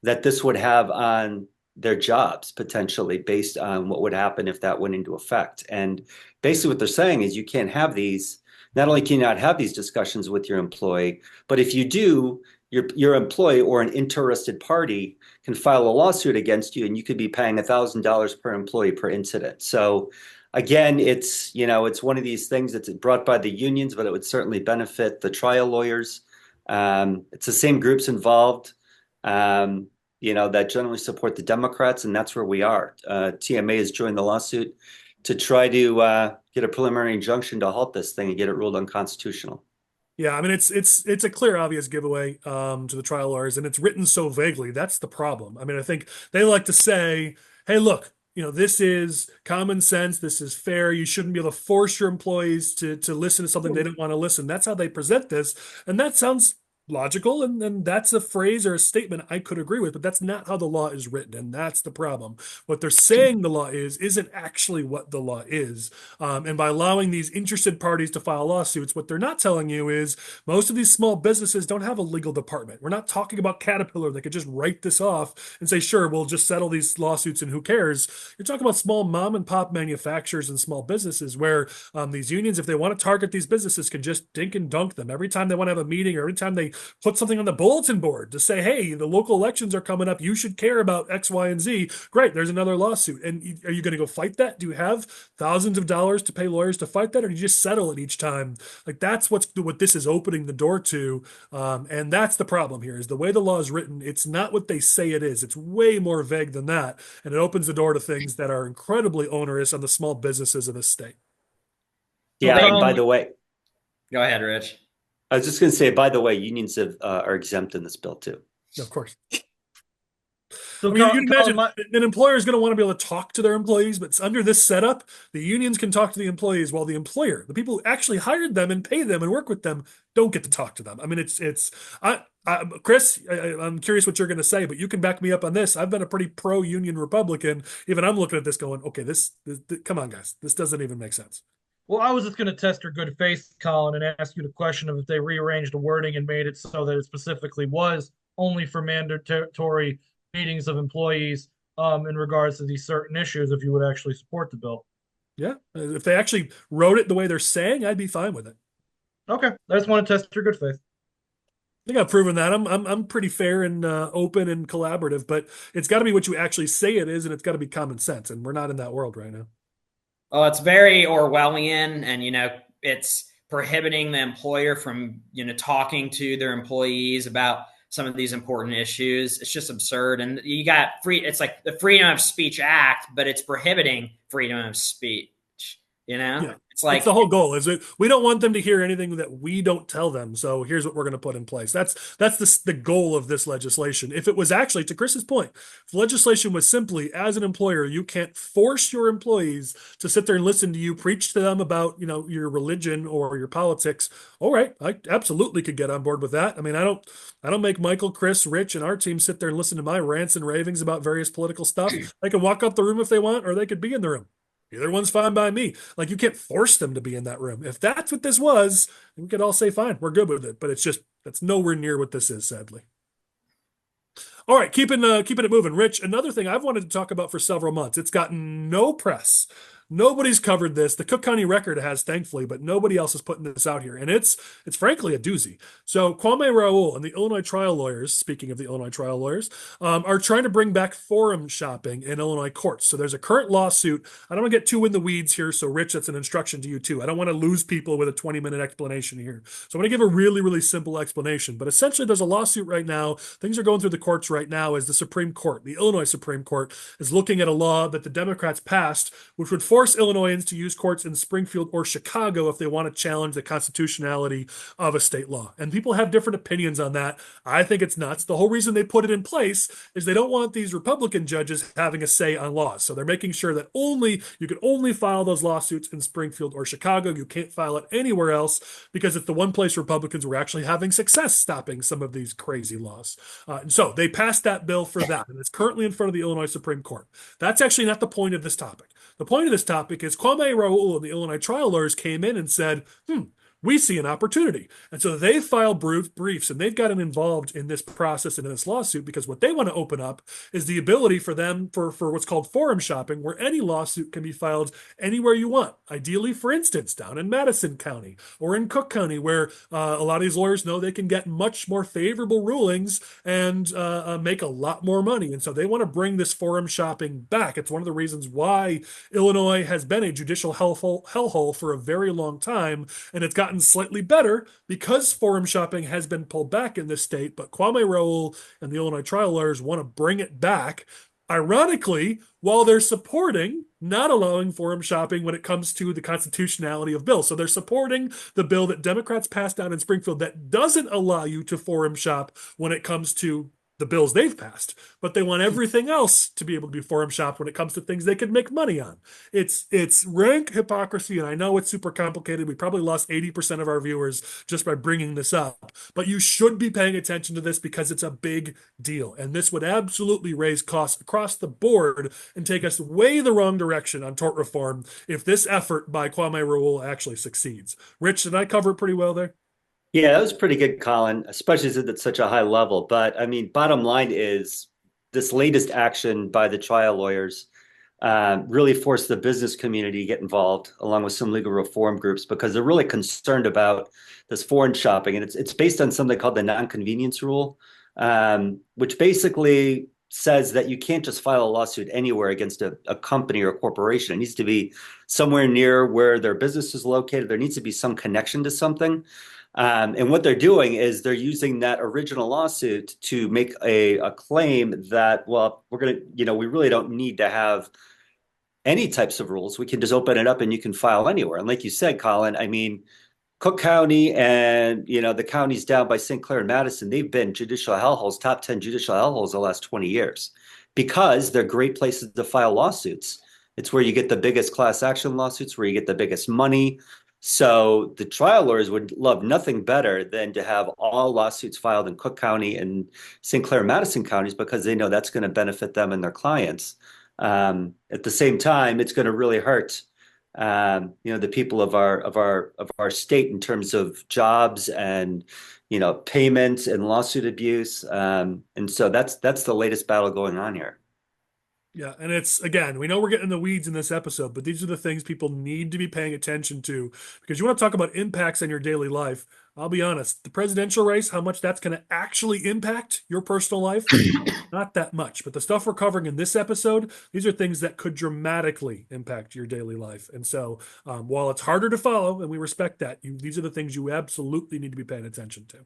that this would have on their jobs, potentially, based on what would happen if that went into effect. And basically what they're saying is you can't have these, not only can you not have these discussions with your employee, but if you do, your employee or an interested party can file a lawsuit against you, and you could be paying $1,000 per employee per incident. So again, it's one of these things that's brought by the unions, but it would certainly benefit the trial lawyers. It's the same groups involved, that generally support the Democrats, and that's where we are. TMA has joined the lawsuit to try to get a preliminary injunction to halt this thing and get it ruled unconstitutional. Yeah, I mean, it's a clear, obvious giveaway to the trial lawyers, and it's written so vaguely. That's the problem. I mean, I think they like to say, hey, look, this is common sense. This is fair. You shouldn't be able to force your employees to listen to something they don't want to listen. That's how they present this. And that sounds logical, and that's a phrase or a statement I could agree with, but that's not how the law is written, and that's the problem. What they're saying the law isn't actually what the law is. And by allowing these interested parties to file lawsuits, what they're not telling you is most of these small businesses don't have a legal department. We're not talking about Caterpillar that could just write this off and say, sure, we'll just settle these lawsuits and who cares. You're talking about small mom and pop manufacturers and small businesses where these unions, if they want to target these businesses, can just dink and dunk them every time they want to have a meeting, or every time they put something on the bulletin board to say, hey, the local elections are coming up. You should care about X, Y, and Z. Great. There's another lawsuit. And are you going to go fight that? Do you have thousands of dollars to pay lawyers to fight that? Or do you just settle it each time? Like, that's what this is opening the door to. And that's the problem here, is the way the law is written. It's not what they say it is. It's way more vague than that. And it opens the door to things that are incredibly onerous on the small businesses of this state. Yeah. And by the way, go ahead, Rich. I was just going to say, by the way, unions are exempt in this bill too. Of course. So, I mean, you'd Colin, imagine an employer is going to want to be able to talk to their employees, but under this setup, the unions can talk to the employees while the employer, the people who actually hired them and pay them and work with them, don't get to talk to them. I mean, Chris, I'm curious what you're going to say, but you can back me up on this. I've been a pretty pro-union Republican. Even I'm looking at this going, okay, this come on, guys, this doesn't even make sense. well, I was just going to test your good faith, Colin, and ask you the question of if they rearranged the wording and made it so that it specifically was only for mandatory meetings of employees in regards to these certain issues, if you would actually support the bill. Yeah, if they actually wrote it the way they're saying, I'd be fine with it. Okay, I just want to test your good faith. I think I've proven that. I'm pretty fair and open and collaborative, but it's got to be what you actually say it is, and it's got to be common sense, and we're not in that world right now. Well, it's very Orwellian, and it's prohibiting the employer from talking to their employees about some of these important issues. It's just absurd, and you got it's like the Freedom of Speech Act, but it's prohibiting freedom of speech. Yeah. It's like the whole goal is that we don't want them to hear anything that we don't tell them. So here's what we're going to put in place. That's the goal of this legislation. If it was actually, to Chris's point, if legislation was simply, as an employer, you can't force your employees to sit there and listen to you preach to them about your religion or your politics. All right, I absolutely could get on board with that. I mean, I don't make Michael, Chris, Rich, and our team sit there and listen to my rants and ravings about various political stuff. They can walk out the room if they want, or they could be in the room. Either one's fine by me. Like, you can't force them to be in that room. If that's what this was, we could all say, fine, we're good with it. But that's nowhere near what this is, sadly. All right, keeping it moving. Rich, another thing I've wanted to talk about for several months. It's gotten no press. Nobody's covered this. The Cook County Record has, thankfully, but nobody else is putting this out here. And it's frankly a doozy. So Kwame, Raoul, and the Illinois trial lawyers, speaking of the Illinois trial lawyers, are trying to bring back forum shopping in Illinois courts. So there's a current lawsuit. I don't want to get too in the weeds here. So Rich, that's an instruction to you too. I don't want to lose people with a 20-minute explanation here. So I'm going to give a really, really simple explanation. But essentially, there's a lawsuit right now. Things are going through the courts right now as the Supreme Court, the Illinois Supreme Court, is looking at a law that the Democrats passed, which would force Illinoisans to use courts in Springfield or Chicago if they want to challenge the constitutionality of a state law. And people have different opinions on that. I think it's nuts. The whole reason they put it in place is they don't want these Republican judges having a say on laws. So they're making sure that you can only file those lawsuits in Springfield or Chicago. You can't file it anywhere else because it's the one place Republicans were actually having success stopping some of these crazy laws. And so they passed that bill for that, and it's currently in front of the Illinois Supreme Court. That's actually not the point of this topic. The point of this topic is Kwame, Raoul, and the Illinois trial lawyers came in and said, we see an opportunity. And so they filed briefs, and they've gotten involved in this process and in this lawsuit because what they want to open up is the ability for them for what's called forum shopping, where any lawsuit can be filed anywhere you want. Ideally, for instance, down in Madison County or in Cook County, where a lot of these lawyers know they can get much more favorable rulings and make a lot more money. And so they want to bring this forum shopping back. It's one of the reasons why Illinois has been a judicial hellhole for a very long time, and it's gotten slightly better because forum shopping has been pulled back in this state. But Kwame, Raoul, and the Illinois trial lawyers want to bring it back, ironically, while they're supporting not allowing forum shopping when it comes to the constitutionality of bills. So they're supporting the bill that Democrats passed down in Springfield that doesn't allow you to forum shop when it comes to the bills they've passed, but they want everything else to be able to be forum shopped when it comes to things they could make money on. It's rank hypocrisy, and I know it's super complicated. We probably lost 80% of our viewers just by bringing this up, but you should be paying attention to this because it's a big deal, and this would absolutely raise costs across the board and take us way the wrong direction on tort reform if this effort by Kwame Raoul actually succeeds. Rich, did I cover it pretty well there? Yeah, that was pretty good, Colin, especially since it's such a high level. But I mean, bottom line is this latest action by the trial lawyers really forced the business community to get involved, along with some legal reform groups, because they're really concerned about this foreign shopping. And it's based on something called the non-convenience rule, which basically says that you can't just file a lawsuit anywhere against a company or a corporation. It needs to be somewhere near where their business is located. There needs to be some connection to something. And what they're doing is they're using that original lawsuit to make a claim that, well, we're going to, we really don't need to have any types of rules. We can just open it up and you can file anywhere. And like you said, Colin, I mean, Cook County and, the counties down by St. Clair and Madison, they've been judicial hellholes, top 10 judicial hellholes the last 20 years. because they're great places to file lawsuits. It's where you get the biggest class action lawsuits, where you get the biggest money. So the trial lawyers would love nothing better than to have all lawsuits filed in Cook County and St. Clair, Madison counties, because they know that's going to benefit them and their clients. At the same time, it's going to really hurt, the people of our state in terms of jobs and, payments and lawsuit abuse. And so that's the latest battle going on here. Yeah, and it's, again, we know we're getting in the weeds in this episode, but these are the things people need to be paying attention to, because you want to talk about impacts on your daily life. I'll be honest, the presidential race, how much that's going to actually impact your personal life, not that much. But the stuff we're covering in this episode, these are things that could dramatically impact your daily life. And so while it's harder to follow, and we respect that, these are the things you absolutely need to be paying attention to.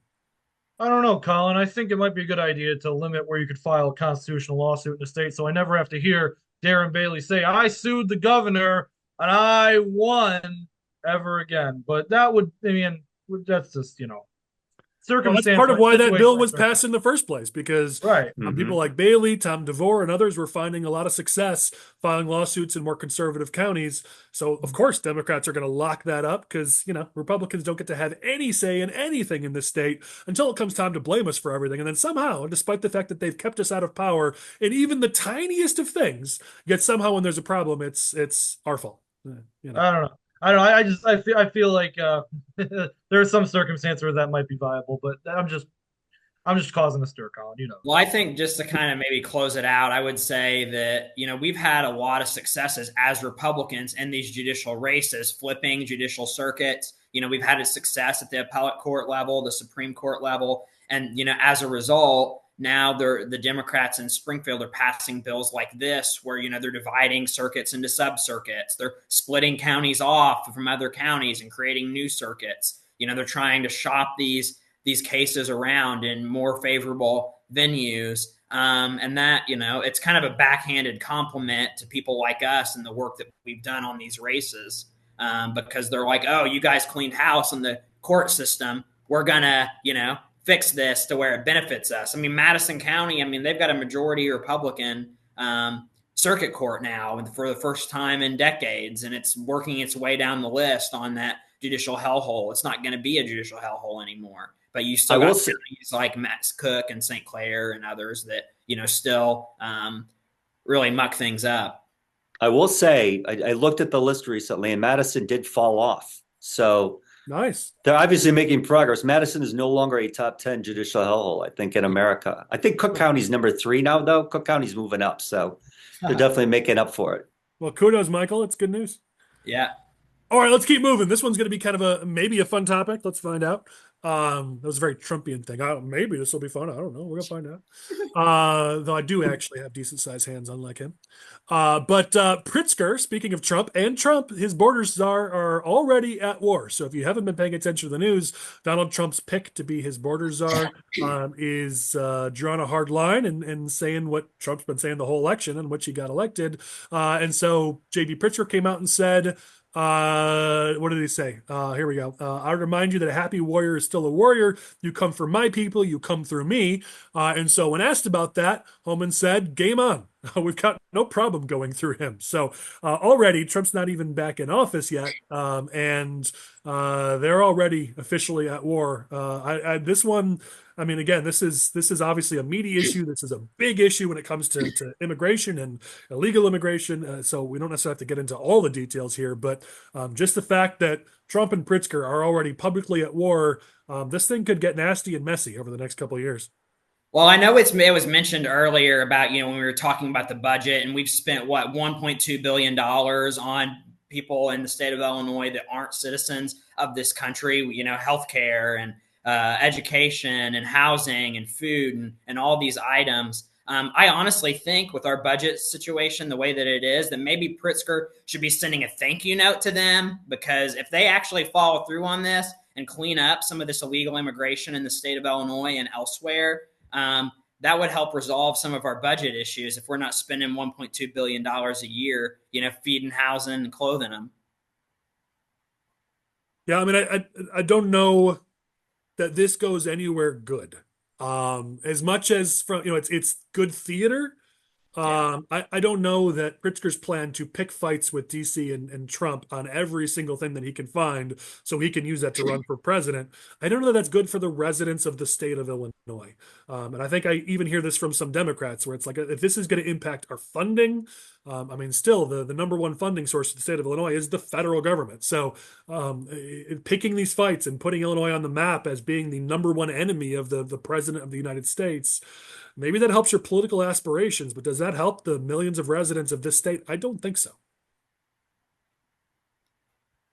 I don't know, Colin. I think it might be a good idea to limit where you could file a constitutional lawsuit in the state, so I never have to hear Darren Bailey say, "I sued the governor and I won," ever again. But that would, I mean, that's just, Well, that's circumstance. part of why that bill was circumstance. passed in the first place, because Right. people like Bailey, Tom DeVore, and others were finding a lot of success filing lawsuits in more conservative counties. So, of course, Democrats are going to lock that up because, Republicans don't get to have any say in anything in this state until it comes time to blame us for everything. And then somehow, despite the fact that they've kept us out of power in even the tiniest of things, yet somehow when there's a problem, it's our fault. I don't know. I feel like there are some circumstances where that might be viable, but I'm just causing a stir, Colin. Well, I think just to kind of maybe close it out, I would say that, we've had a lot of successes as Republicans in these judicial races, flipping judicial circuits. We've had a success at the appellate court level, the Supreme Court level. And, as a result, now the Democrats in Springfield are passing bills like this, where, they're dividing circuits into sub-circuits. They're splitting counties off from other counties and creating new circuits. They're trying to shop these cases around in more favorable venues. And that, it's kind of a backhanded compliment to people like us and the work that we've done on these races, because they're like, oh, you guys cleaned house in the court system. We're going to, fix this to where it benefits us. I mean, Madison County, they've got a majority Republican circuit court now for the first time in decades, and it's working its way down the list on that judicial hellhole. It's not going to be a judicial hellhole anymore. But you still got counties like Matt's Cook and St. Clair and others that, still really muck things up. I will say, I looked at the list recently, and Madison did fall off. So nice. They're obviously making progress. Madison is no longer a top 10 judicial hellhole, I think, in America. I think Cook County's number 3 now, though. Cook County's moving up, so they're definitely making up for it. Well, kudos, Michael. It's good news. Yeah. All right, let's keep moving. This one's going to be kind of maybe a fun topic. Let's find out. That was a very Trumpian thing. Maybe this will be fun. I don't know. We're going to find out. Though I do actually have decent sized hands, unlike him. But Pritzker, speaking of Trump, his border czar, are already at war. So if you haven't been paying attention to the news, Donald Trump's pick to be his border czar is drawing a hard line and saying what Trump's been saying the whole election in which he got elected. And so J.B. Pritzker came out and said, what did he say? Here we go. I remind you that a happy warrior is still a warrior. You come for my people, you come through me. And so when asked about that, Homan said, game on. We've got no problem going through him. So already Trump's not even back in office yet. And they're already officially at war. This one, again, this is obviously a meaty issue. This is a big issue when it comes to immigration and illegal immigration. So we don't necessarily have to get into all the details here, but just the fact that Trump and Pritzker are already publicly at war, this thing could get nasty and messy over the next couple of years. Well, I know it was mentioned earlier about, when we were talking about the budget, and we've spent $1.2 billion on people in the state of Illinois that aren't citizens of this country, healthcare and education and housing and food and all these items. I honestly think with our budget situation, the way that it is, that maybe Pritzker should be sending a thank you note to them, because if they actually follow through on this and clean up some of this illegal immigration in the state of Illinois and elsewhere, that would help resolve some of our budget issues if we're not spending $1.2 billion a year, feeding, housing, and clothing them. Yeah, I don't know that this goes anywhere good. As much as it's good theater, I don't know that Pritzker's plan to pick fights with DC and Trump on every single thing that he can find so he can use that to run for president. I don't know that that's good for the residents of the state of Illinois. And I think I even hear this from some Democrats where it's like, if this is going to impact our funding, I mean, still the number one funding source of the state of Illinois is the federal government. So picking these fights and putting Illinois on the map as being the number one enemy of the president of the United States, maybe that helps your political aspirations, but does that help the millions of residents of this state? I don't think so.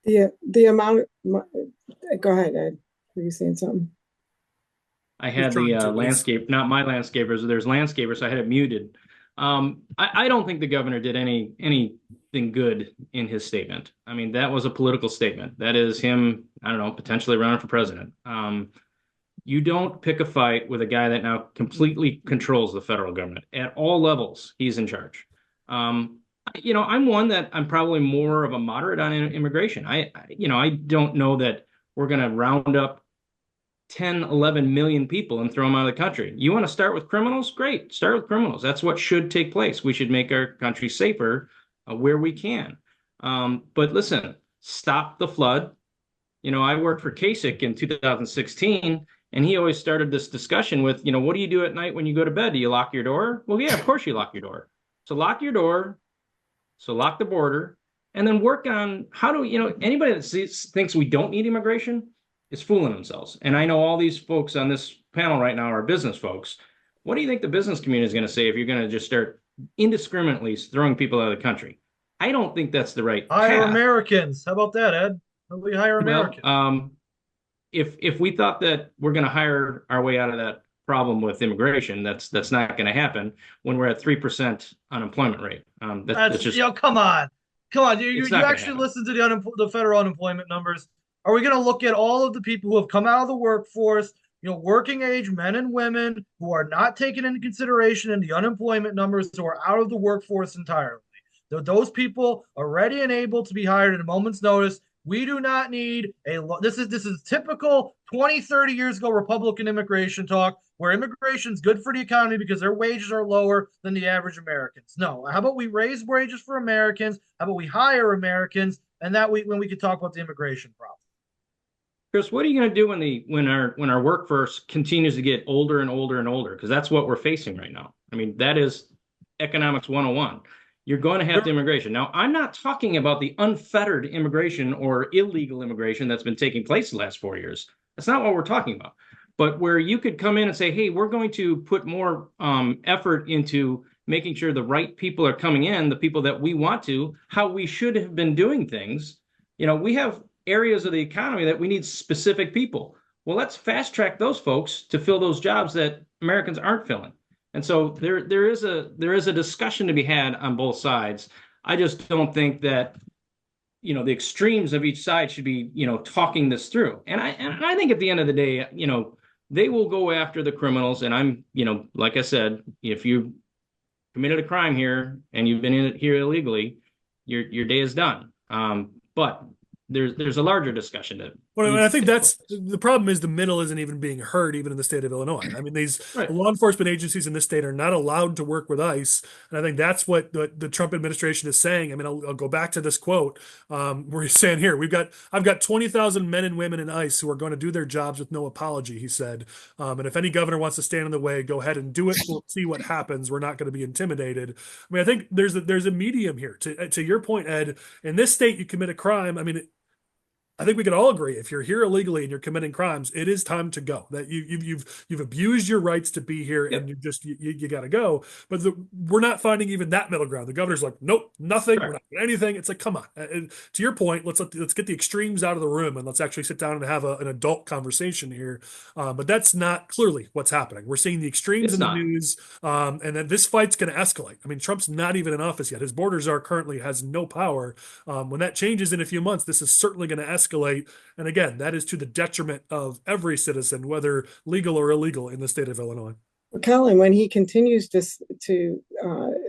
The amount. Go ahead, Ed. Were you saying something? I had the landscape, not my landscapers. There's landscapers. So I had it muted. I don't think the governor did anything good in his statement. I mean, that was a political statement. That is him, I don't know, potentially running for president. You don't pick a fight with a guy that now completely controls the federal government at all levels. He's in charge. I'm one that I'm probably more of a moderate on immigration. I don't know that we're going to round up 10, 11 million people and throw them out of the country. You want to start with criminals? Great. Start with criminals. That's what should take place. We should make our country safer where we can. But listen, stop the flood. I worked for Kasich in 2016. And he always started this discussion with, what do you do at night when you go to bed? Do you lock your door? Well, yeah, of course you lock your door. So lock your door. So lock the border. And then work on how do, anybody that thinks we don't need immigration is fooling themselves. And I know all these folks on this panel right now are business folks. What do you think the business community is going to say if you're going to just start indiscriminately throwing people out of the country? I don't think that's the right Hire path. Americans. How about that, Ed? How about we hire Americans? Well, if we thought that we're going to hire our way out of that problem with immigration, that's not going to happen when we're at 3% unemployment rate. That's just come on. You actually listen to the federal unemployment numbers. Are we going to look at all of the people who have come out of the workforce, working age men and women who are not taken into consideration in the unemployment numbers, who are out of the workforce entirely? Those people are ready and able to be hired at a moment's notice. We do not need this is typical 20, 30 years ago Republican immigration talk where immigration is good for the economy because their wages are lower than the average Americans. No, how about we raise wages for Americans? How about we hire Americans? And when we could talk about the immigration problem. Chris, what are you going to do when our workforce continues to get older and older and older? Because that's what we're facing right now. I mean, that is economics 101. You're going to have the immigration. Now, I'm not talking about the unfettered immigration or illegal immigration that's been taking place the last 4 years. That's not what we're talking about. But where you could come in and say, hey, we're going to put more effort into making sure the right people are coming in, the people that we want to, how we should have been doing things. We have areas of the economy that we need specific people. Well, let's fast track those folks to fill those jobs that Americans aren't filling. And so there is a discussion to be had on both sides. I just don't think that the extremes of each side should be talking this through. And I think at the end of the day, they will go after the criminals. And I'm like I said, if you committed a crime here and you've been in it here illegally, your day is done. But there's a larger discussion. Well, I think that's the problem is the middle isn't even being heard even in the state of Illinois. I mean, these law enforcement agencies in this state are not allowed to work with ICE. And I think that's what the Trump administration is saying. I mean, I'll go back to this quote where he's saying here, I've got 20,000 men and women in ICE who are going to do their jobs with no apology, he said. And if any governor wants to stand in the way, go ahead and do it. We'll see what happens. We're not going to be intimidated. I mean, I think there's a medium here. To your point, Ed, in this state, you commit a crime. I mean, I think we can all agree if you're here illegally and you're committing crimes, it is time to go. That you've abused your rights to be here, and you got to go. But we're not finding even that middle ground. The governor's like, nope, nothing. We're not doing anything. It's like, come on. And to your point, let's get the extremes out of the room and let's actually sit down and have an adult conversation here. But that's not clearly what's happening. We're seeing the extremes in the news, and then this fight's going to escalate. I mean, Trump's not even in office yet. His borders currently has no power. When that changes in a few months, this is certainly going to escalate. And again, that is to the detriment of every citizen, whether legal or illegal in the state of Illinois. Well, Collin, when he continues to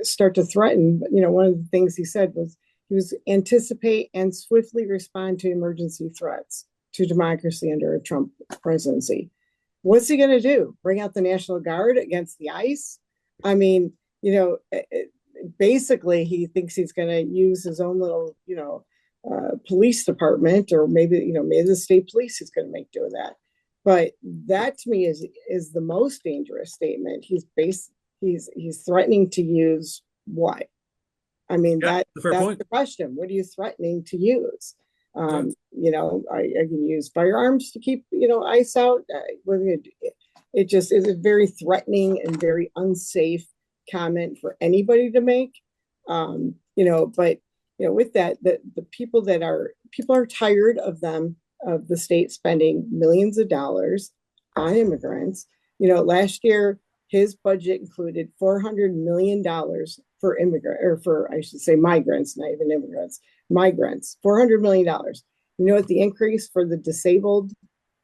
start to threaten, one of the things he said was he was anticipate and swiftly respond to emergency threats to democracy under a Trump presidency. What's he going to do? Bring out the National Guard against the ICE? I mean, basically he thinks he's going to use his own little, police department, or maybe the state police is going to make do with that. But that to me is the most dangerous statement. He's threatening to use what? I mean, Yeah, that's point. the question. What are you threatening to use? Are you going to use firearms to keep, ICE out? It just is a very threatening and very unsafe comment for anybody to make. But with that, the people are tired of the state spending millions of dollars on immigrants. Last year his budget included $400 million for migrants, not even immigrants, migrants, $400 million. You know what the increase for the disabled,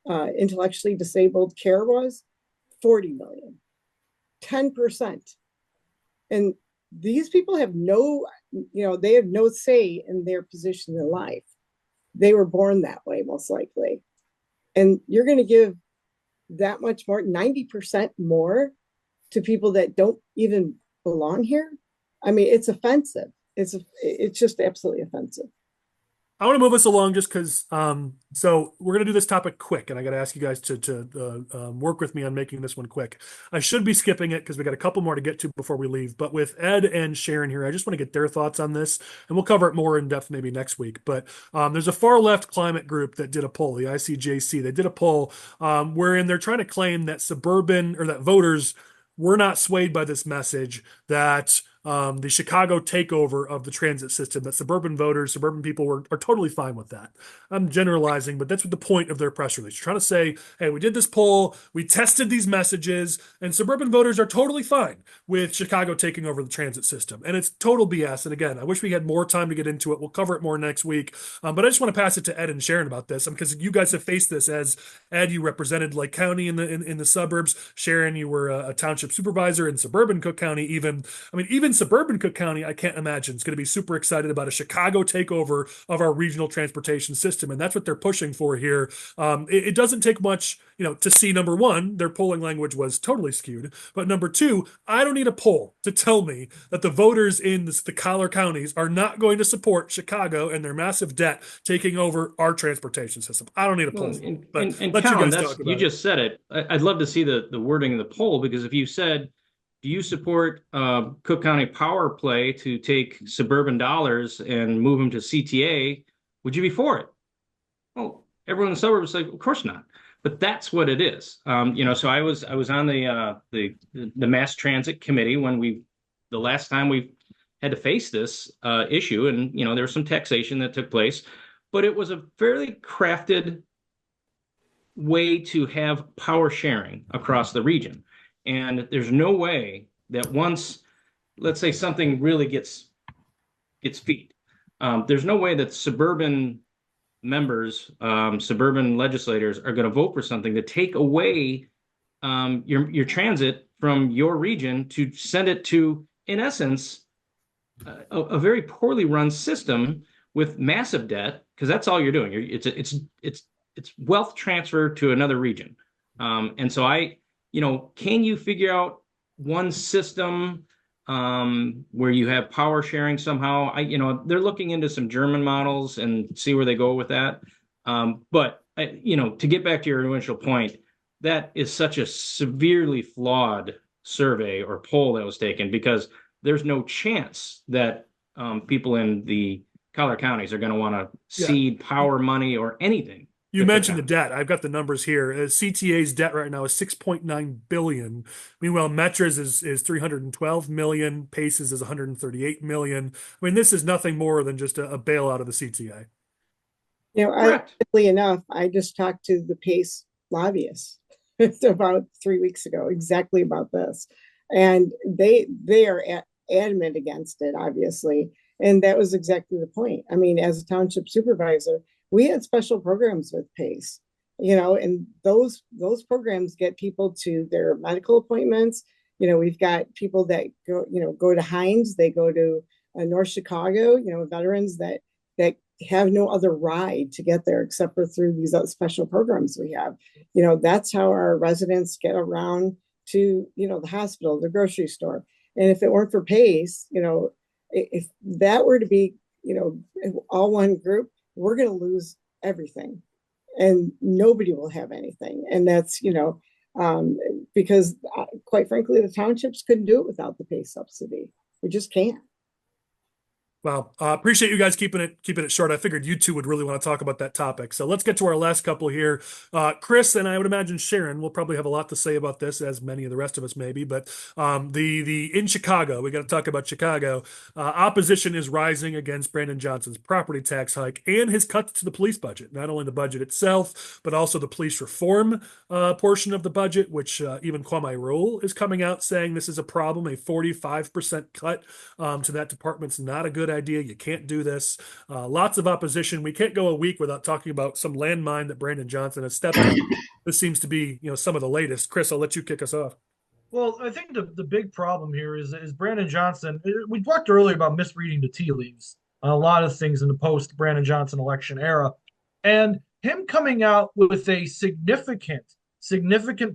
intellectually disabled care was? 40 million, 10%. And these people have they have no say in their position in life. They were born that way, most likely. And you're going to give that much more, 90% more, to people that don't even belong here? I mean, it's offensive. It's just absolutely offensive. I want to move us along just because, so we're going to do this topic quick, and I got to ask you guys to work with me on making this one quick. I should be skipping it because we got a couple more to get to before we leave. But with Ed and Sharon here, I just want to get their thoughts on this, and we'll cover it more in depth maybe next week. But there's a far left climate group that did a poll, the ICJC. They did a poll wherein they're trying to claim that that voters were not swayed by this message that the Chicago takeover of the transit system, that suburban people are totally fine with that. I'm generalizing, but that's what the point of their press release. You're trying to say, hey, we did this poll, we tested these messages, and suburban voters are totally fine with Chicago taking over the transit system. And it's total BS. And again, I wish we had more time to get into it. We'll cover it more next week. But I just want to pass it to Ed and Sharon about this, because you guys have faced this. As Ed, you represented Lake County in the suburbs. Sharon, you were a township supervisor in suburban Cook County. Even suburban Cook County, I can't imagine, is going to be super excited about a Chicago takeover of our regional transportation system. And that's what they're pushing for here. It doesn't take much, to see, number one, their polling language was totally skewed. But number two, I don't need a poll to tell me that the voters in the collar counties are not going to support Chicago and their massive debt taking over our transportation system. I don't need a poll. Collin, you just said it. I'd love to see the wording of the poll, because if you said, do you support Cook County power play to take suburban dollars and move them to CTA? Would you be for it? Well, everyone in the suburbs is like, of course not. But that's what it is. So I was on the mass transit committee when the last time we had to face this issue, and there was some taxation that took place, but it was a fairly crafted way to have power sharing across the region. And there's no way that once, let's say, something really gets feet, there's no way that suburban members, suburban legislators are going to vote for something to take away your transit from your region to send it to, in essence, a very poorly run system with massive debt, because that's all you're doing. It's wealth transfer to another region. And so can you figure out one system where you have power sharing somehow? They're looking into some German models and see where they go with that. But to get back to your initial point, that is such a severely flawed survey or poll that was taken, because there's no chance that people in the collar counties are going to want to cede power money or anything. You mentioned the debt. I've got the numbers here. CTA's debt right now is $6.9 billion. Meanwhile, Metra's is $312 million. Pace's is $138 million. I mean, this is nothing more than just a bailout of the CTA. Ironically enough, I just talked to the Pace lobbyists about 3 weeks ago, exactly about this, and they are adamant against it, obviously. And that was exactly the point. I mean, as a township supervisor, we had special programs with PACE, and those programs get people to their medical appointments. We've got people that go to Hines, they go to North Chicago, veterans that have no other ride to get there except for through these special programs we have. That's how our residents get around to, the hospital, the grocery store. And if it weren't for PACE, if that were to be, all one group, we're going to lose everything and nobody will have anything. And that's, because quite frankly, the townships couldn't do it without the PACE subsidy. We just can't. Well, appreciate you guys keeping it short. I figured you two would really want to talk about that topic. So let's get to our last couple here. Chris, and I would imagine Sharon will probably have a lot to say about this, as many of the rest of us maybe. But the in Chicago, we got to talk about Chicago. Opposition is rising against Brandon Johnson's property tax hike and his cuts to the police budget. Not only the budget itself, but also the police reform portion of the budget, which even Kwame Raoul is coming out saying this is a problem. A 45% cut to that department's not a good idea. You can't do this. Lots of opposition. We can't go a week without talking about some landmine that Brandon Johnson has stepped on. This seems to be, some of the latest. Chris, I'll let you kick us off. Well, I think the big problem here is Brandon Johnson. We talked earlier about misreading the tea leaves on a lot of things in the post Brandon Johnson election era, and him coming out with a significant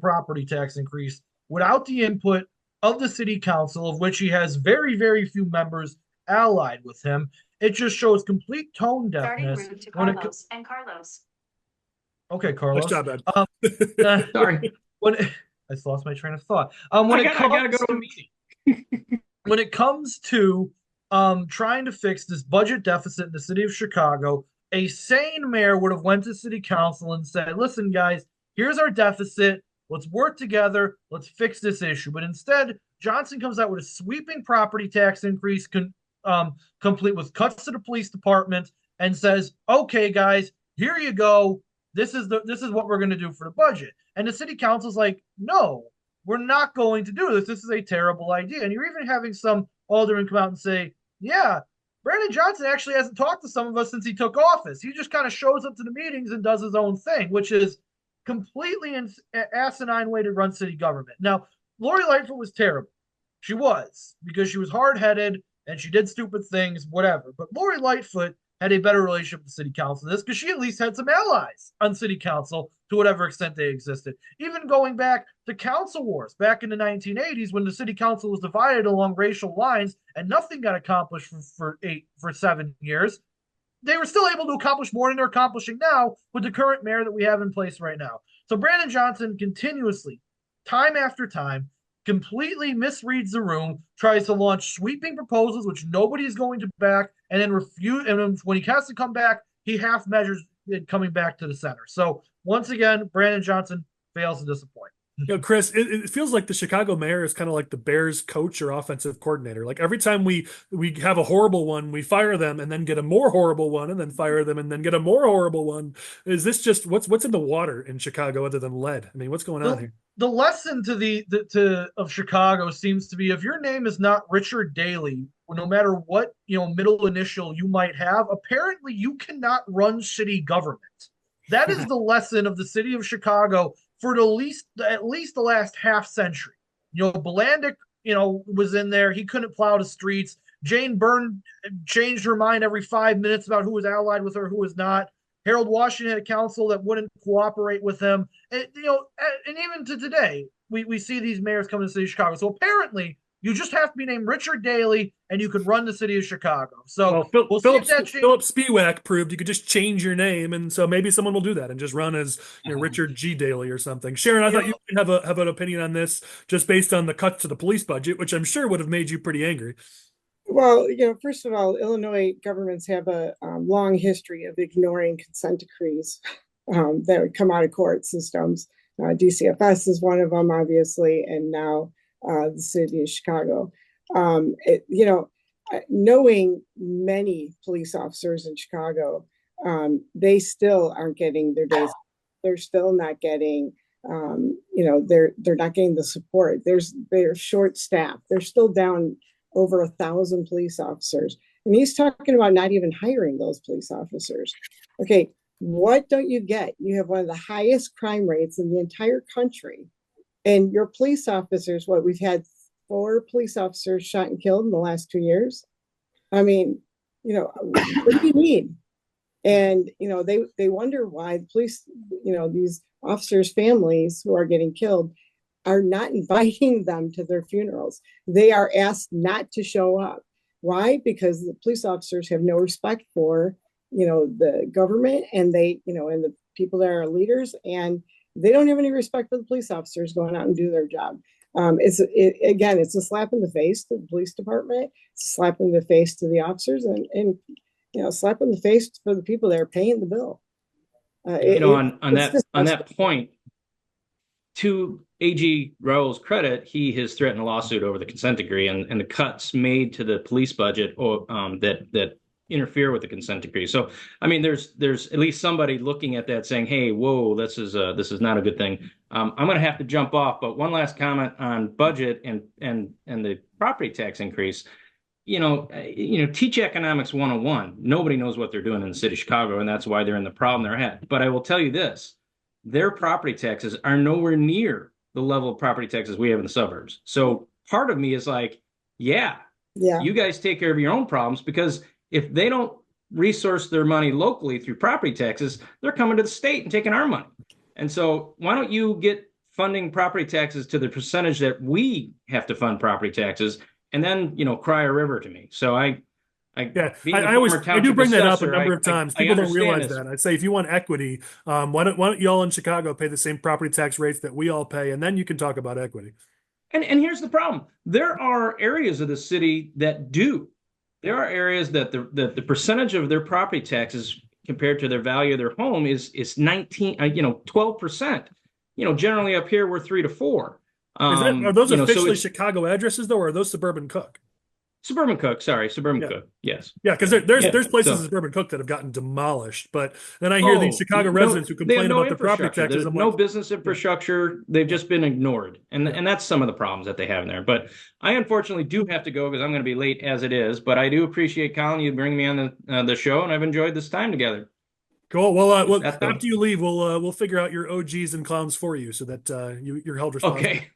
property tax increase without the input of the city council, of which he has very, very few members allied with him. It just shows complete tone deafness. To Carlos and Carlos. Okay, Carlos. Nice job, Ed. Sorry. I just lost my train of thought. I gotta go to a meeting. When it comes to trying to fix this budget deficit in the city of Chicago, a sane mayor would have went to city council and said, "Listen, guys, here's our deficit. Let's work together. Let's fix this issue." But instead, Johnson comes out with a sweeping property tax increase, complete with cuts to the police department, and says, "Okay, guys, here you go. This is what we're going to do for the budget." And the city council's like, "No, we're not going to do this. This is a terrible idea." And you're even having some aldermen come out and say, "Yeah, Brandon Johnson actually hasn't talked to some of us since he took office. He just kind of shows up to the meetings and does his own thing," which is completely an asinine way to run city government. Now, Lori Lightfoot was terrible. She was, because she was hard-headed and she did stupid things, whatever. But Lori Lightfoot had a better relationship with city council than this, because she at least had some allies on city council to whatever extent they existed. Even going back to council wars back in the 1980s, when the city council was divided along racial lines and nothing got accomplished for 7 years, they were still able to accomplish more than they're accomplishing now with the current mayor that we have in place right now. So Brandon Johnson continuously, time after time, completely misreads the room, tries to launch sweeping proposals which nobody is going to back, and then refuse. And when he has to come back, he half measures it coming back to the center. So once again, Brandon Johnson fails to disappoint. Chris, it feels like the Chicago mayor is kind of like the Bears coach or offensive coordinator. Like every time we have a horrible one, we fire them and then get a more horrible one and then fire them and then get a more horrible one. Is this just what's in the water in Chicago other than lead? I mean, what's going on here? The lesson of Chicago seems to be, if your name is not Richard Daley, no matter what middle initial you might have, apparently you cannot run city government. That is the lesson of the city of Chicago for at least the last half century. Bolandic, was in there. He couldn't plow the streets. Jane Byrne changed her mind every 5 minutes about who was allied with her, who was not. Harold Washington had a council that wouldn't cooperate with him. And even to today, we see these mayors coming to the city of Chicago. So apparently, you just have to be named Richard Daley, and you could run the city of Chicago. So Philip Spiewak proved you could just change your name, and so maybe someone will do that and just run as Richard G. Daley or something. Sharon, I thought you might have an opinion on this just based on the cuts to the police budget, which I'm sure would have made you pretty angry. Well, first of all, Illinois governments have a long history of ignoring consent decrees that would come out of court systems. DCFS is one of them, obviously, and now the city of Chicago. Knowing many police officers in Chicago, they still aren't getting their days. They're still not getting, they're not getting the support. They're short staffed. They're still down over 1,000 police officers. And he's talking about not even hiring those police officers. Okay, what don't you get? You have one of the highest crime rates in the entire country. And your police officers, we've had 4 police officers shot and killed in the last 2 years. I mean, what do you need? And, they wonder why the police, these officers' families who are getting killed, are not inviting them to their funerals. They are asked not to show up. Why? Because the police officers have no respect for, the government, and and the people that are leaders, and they don't have any respect for the police officers going out and do their job. It's a slap in the face to the police department. It's a slap in the face to the officers, and slap in the face for the people that are paying the bill. On that point, to AG Raoul's credit, he has threatened a lawsuit over the consent decree and the cuts made to the police budget that interfere with the consent decree. So, I mean, there's at least somebody looking at that saying, "Hey, whoa, this is not a good thing." I'm going to have to jump off, but one last comment on budget and the property tax increase. Teach economics 101. Nobody knows what they're doing in the city of Chicago, and that's why they're in the problem they're at. But I will tell you this: their property taxes are nowhere near the level of property taxes we have in the suburbs. So part of me is like, yeah, you guys take care of your own problems, because if they don't resource their money locally through property taxes, they're coming to the state and taking our money. And so why don't you get funding property taxes to the percentage that we have to fund property taxes, and then, cry a river to me. So I do bring that up a number of times. People don't realize that. I'd say if you want equity, why don't y'all in Chicago pay the same property tax rates that we all pay, and then you can talk about equity. And here's the problem: there are areas of the city that do. There are areas that the percentage of their property taxes compared to their value of their home is 12%. Generally up here we're 3 to 4. Are those officially Chicago addresses though, or are those Suburban Cook? Suburban Cook, yes. Yeah, because there's places in Suburban Cook that have gotten demolished, but then I hear these Chicago residents who complain about the property taxes. There's no business infrastructure. They've just been ignored, and that's some of the problems that they have in there. But I unfortunately do have to go because I'm going to be late as it is. But I do appreciate, Collin, you bringing me on the show, and I've enjoyed this time together. Cool. Well, after you leave, we'll figure out your OGs and clowns for you so that you're held responsible. Okay.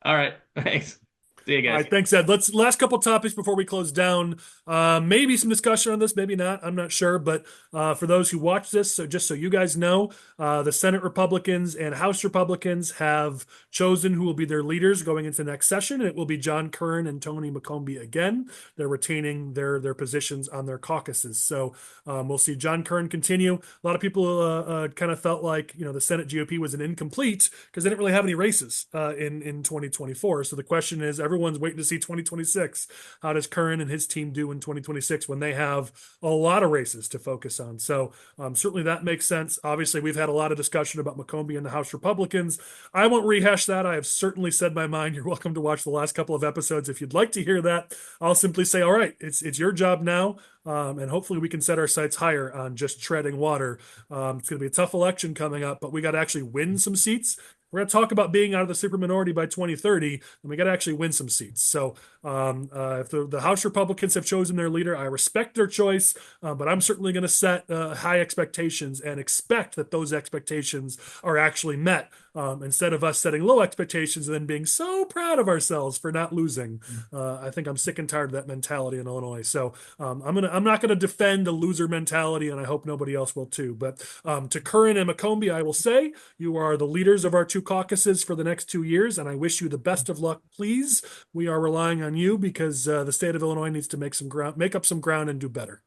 All right. Thanks. See you guys. All right, thanks, Ed. Last couple topics before we close down. Maybe some discussion on this, maybe not. I'm not sure. But for those who watch this, so just so you guys know, the Senate Republicans and House Republicans have chosen who will be their leaders going into the next session. It will be John Curran and Tony McCombie again. They're retaining their positions on their caucuses. So we'll see John Curran continue. A lot of people kind of felt like the Senate GOP was an incomplete because they didn't really have any races in 2024. So the question is, everyone's waiting to see 2026. How does Curran and his team do in 2026 when they have a lot of races to focus on? So certainly that makes sense. Obviously, we've had a lot of discussion about McCombie and the House Republicans. I won't rehash that. I have certainly said my mind. You're welcome to watch the last couple of episodes if you'd like to hear that. I'll simply say, all right, it's your job now. And hopefully we can set our sights higher on just treading water. It's going to be a tough election coming up, but we got to actually win some seats. We're going to talk about being out of the super minority by 2030, and we got to actually win some seats. So if the House Republicans have chosen their leader, I respect their choice, but I'm certainly going to set high expectations and expect that those expectations are actually met instead of us setting low expectations and then being so proud of ourselves for not losing. I think I'm sick and tired of that mentality in Illinois. So I'm not going to defend a loser mentality, and I hope nobody else will too. But to Curran and McCombie, I will say you are the leaders of our two caucuses for the next 2 years, and I wish you the best of luck. Please, we are relying on you because the state of Illinois needs to make up some ground and do better.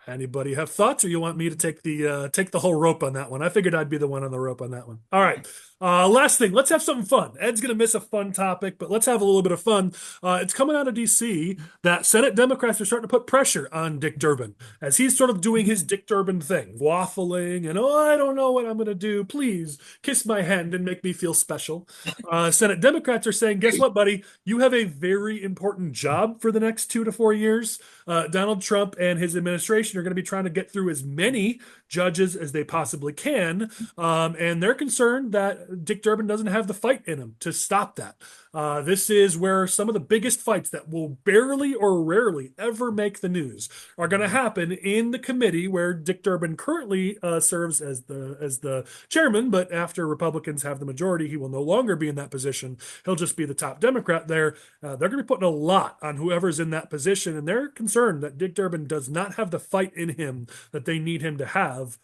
Anybody have thoughts, or you want me to take the whole rope on that one? I figured I'd be the one on the rope on that one. All right. Last thing, let's have something fun. Ed's going to miss a fun topic, but let's have a little bit of fun. It's coming out of D.C. that Senate Democrats are starting to put pressure on Dick Durbin as he's sort of doing his Dick Durbin thing, waffling and, I don't know what I'm going to do. Please kiss my hand and make me feel special. Senate Democrats are saying, guess what, buddy? You have a very important job for the next 2 to 4 years. Donald Trump and his administration are going to be trying to get through as many judges as they possibly can. And they're concerned that Dick Durbin doesn't have the fight in him to stop that. This is where some of the biggest fights that will barely or rarely ever make the news are going to happen in the committee where Dick Durbin currently serves as the chairman, but after Republicans have the majority, he will no longer be in that position. He'll just be the top Democrat there. They're going to be putting a lot on whoever's in that position, and they're concerned that Dick Durbin does not have the fight in him that they need him to have.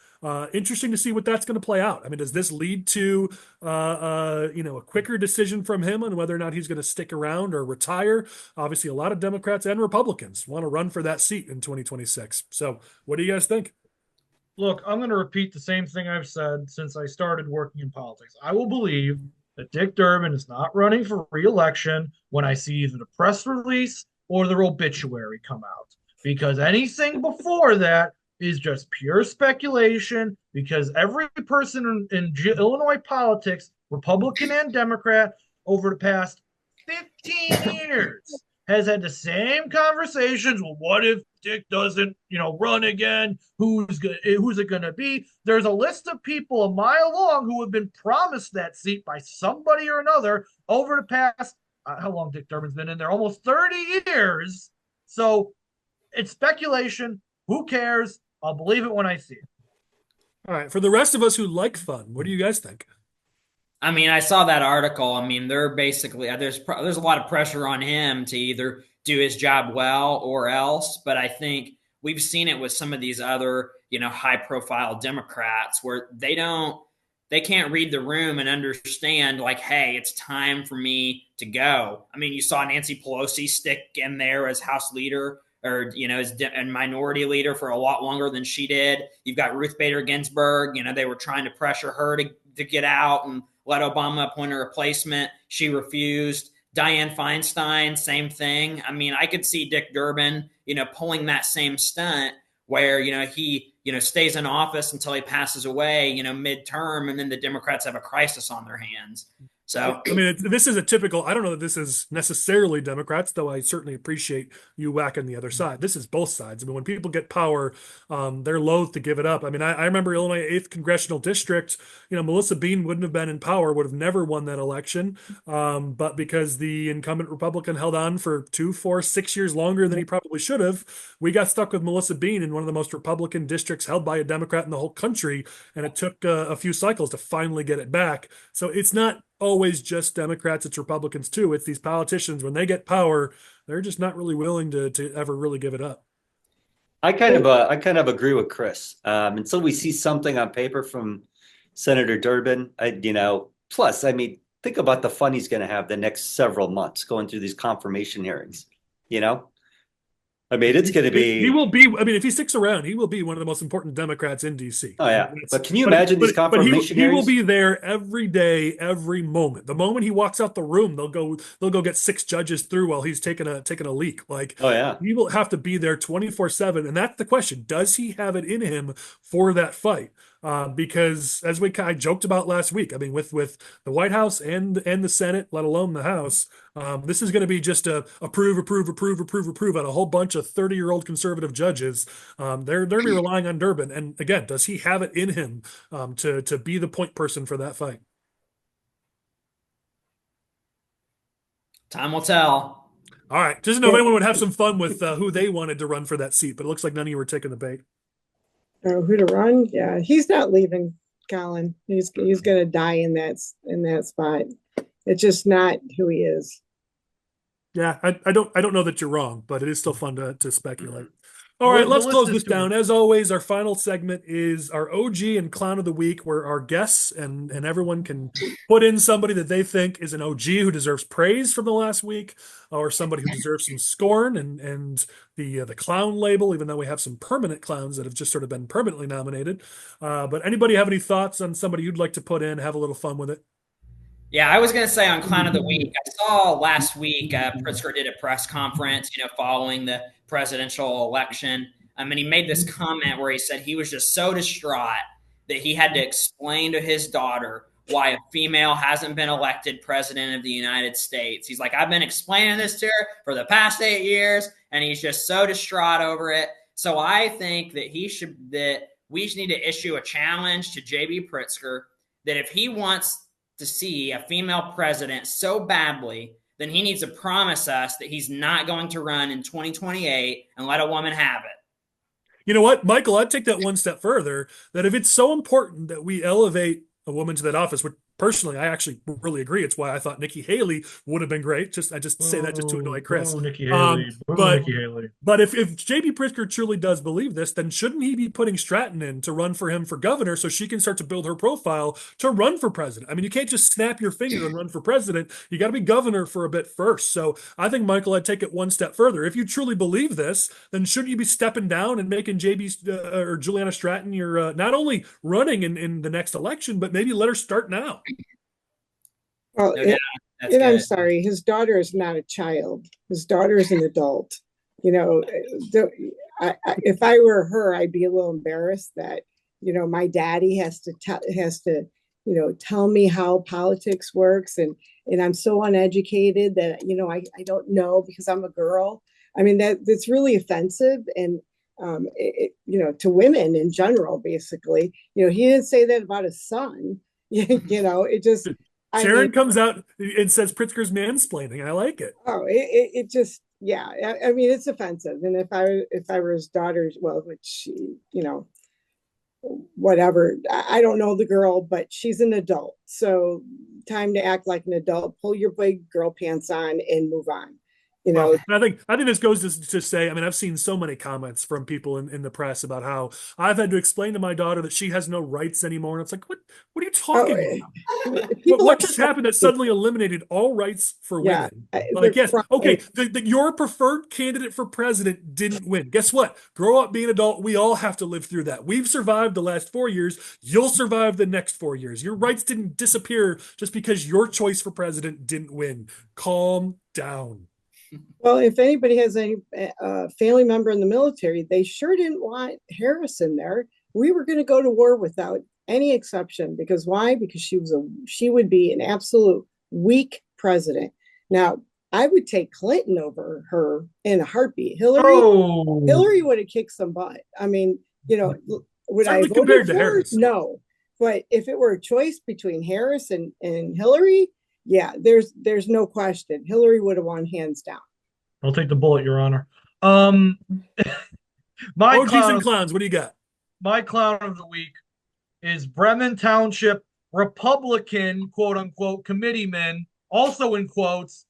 Interesting to see what that's going to play out. I mean, does this lead to a quicker decision from him on whether or not he's going to stick around or retire? Obviously, a lot of Democrats and Republicans want to run for that seat in 2026. So, what do you guys think? Look, I'm going to repeat the same thing I've said since I started working in politics. I will believe that Dick Durbin is not running for re-election when I see either the press release or their obituary come out, because anything before that is just pure speculation, because every person in Illinois politics, Republican and Democrat, over the past 15 years has had the same conversations. Well, what if Dick doesn't, run again? Who's it going to be? There's a list of people a mile long who have been promised that seat by somebody or another over the past, how long Dick Durbin's been in there? Almost 30 years. So it's speculation. Who cares? I'll believe it when I see it. All right. For the rest of us who like fun, what do you guys think? I mean, I saw that article. I mean, they're basically there's a lot of pressure on him to either do his job well or else. But I think we've seen it with some of these other, high profile Democrats where they can't read the room and understand like, hey, it's time for me to go. I mean, you saw Nancy Pelosi stick in there as House leader or, as a minority leader for a lot longer than she did. You've got Ruth Bader Ginsburg. They were trying to pressure her to get out and let Obama appoint a replacement. She refused. Dianne Feinstein, same thing. I mean, I could see Dick Durbin, pulling that same stunt where, he, stays in office until he passes away, midterm, and then the Democrats have a crisis on their hands. So, I mean, this is a typical, I don't know that this is necessarily Democrats, though I certainly appreciate you whacking the other side. This is both sides. I mean, when people get power, they're loath to give it up. I mean, I remember Illinois 8th Congressional District, Melissa Bean wouldn't have been in power, would have never won that election. But because the incumbent Republican held on for 2, 4, 6 years longer than he probably should have, we got stuck with Melissa Bean in one of the most Republican districts held by a Democrat in the whole country. And it took a few cycles to finally get it back. So it's not always just Democrats, it's Republicans too. It's these politicians, when they get power, they're just not really willing to ever really give it up. I kind of agree with Chris. Until we see something on paper from Senator Durbin, plus, I mean, think about the fun he's going to have the next several months going through these confirmation hearings, I mean, it's going to be. He will be. I mean, if he sticks around, he will be one of the most important Democrats in D.C. Oh yeah, but can you imagine these confirmation hearings? He will be there every day, every moment. The moment he walks out the room, they'll go get 6 judges through while he's taking a leak. Like, oh yeah, he will have to be there 24/7, and that's the question: does he have it in him for that fight? Because as I joked about last week, I mean, with the White House and the Senate, let alone the House, this is going to be just a approve on a whole bunch of 30-year-old conservative judges. They're going to be relying on Durbin. And again, does he have it in him to be the point person for that fight? Time will tell. All right. Just know if anyone would have some fun with who they wanted to run for that seat, but it looks like none of you were taking the bait. Oh, who to run? Yeah, he's not leaving, Collin. He's going to die in that spot. It's just not who he is. Yeah, I don't know that you're wrong, but it is still fun to speculate. All right, let's close this down. As always, our final segment is our OG and Clown of the Week, where our guests and everyone can put in somebody that they think is an OG who deserves praise from the last week, or somebody who deserves some scorn and the clown label, even though we have some permanent clowns that have just sort of been permanently nominated. But anybody have any thoughts on somebody you'd like to put in, have a little fun with it? Yeah, I was going to say on Clown of the Week, I saw last week Pritzker did a press conference, following the presidential election. And he made this comment where he said he was just so distraught that he had to explain to his daughter why a female hasn't been elected president of the United States. He's like, I've been explaining this to her for the past 8 years, and he's just so distraught over it. So I think that we need to issue a challenge to J.B. Pritzker that if he wants to see a female president so badly, then he needs to promise us that he's not going to run in 2028 and let a woman have it. You know what, Michael, I'd take that one step further, that if it's so important that we elevate a woman to that office, which personally I actually really agree. It's why I thought Nikki Haley would have been great. I just say that just to annoy Chris. Nikki Haley. Nikki Haley. But if JB Pritzker truly does believe this, then shouldn't he be putting Stratton in to run for him for governor so she can start to build her profile to run for president? I mean, you can't just snap your finger and run for president. You got to be governor for a bit first. So I think, Michael, I'd take it one step further. If you truly believe this, then shouldn't you be stepping down and making JB or Juliana Stratton your not only running in the next election, but maybe let her start now? Well, I'm sorry, his daughter is not a child. His daughter is an adult. You know, if I were her, I'd be a little embarrassed that, you know, my daddy has to tell me how politics works, and I'm so uneducated that, you know, I don't know because I'm a girl. I mean, that's really offensive, and you know, to women in general, basically. You know, he didn't say that about his son. You know, it just. Sharon comes out and says Pritzker's mansplaining. I like it. Oh, it just, yeah. I mean, it's offensive. And if I were his daughter, well, which she, you know, whatever. I don't know the girl, but she's an adult. So time to act like an adult. Pull your big girl pants on and move on. You know, I think this goes to say, I mean, I've seen so many comments from people in the press about how I've had to explain to my daughter that she has no rights anymore. And it's like, what are you talking about? What just happened that suddenly eliminated all rights for women? Like, yes, okay, your preferred candidate for president didn't win. Guess what? Grow up, be an adult. We all have to live through that. We've survived the last 4 years. You'll survive the next 4 years. Your rights didn't disappear just because your choice for president didn't win. Calm down. Well, if anybody has any family member in the military, they sure didn't want Harris in there. We were going to go to war without any exception. Because why? Because she would be an absolute weak president. Now, I would take Clinton over her in a heartbeat. Hillary would have kicked some butt. I mean, you know, would I vote for her? No. But if it were a choice between Harris and Hillary, yeah, there's no question. Hillary would have won hands down. I'll take the bullet, Your Honor. My OGs and clowns, what do you got? My clown of the week is Bremen Township Republican, quote unquote, committeeman, also in quotes,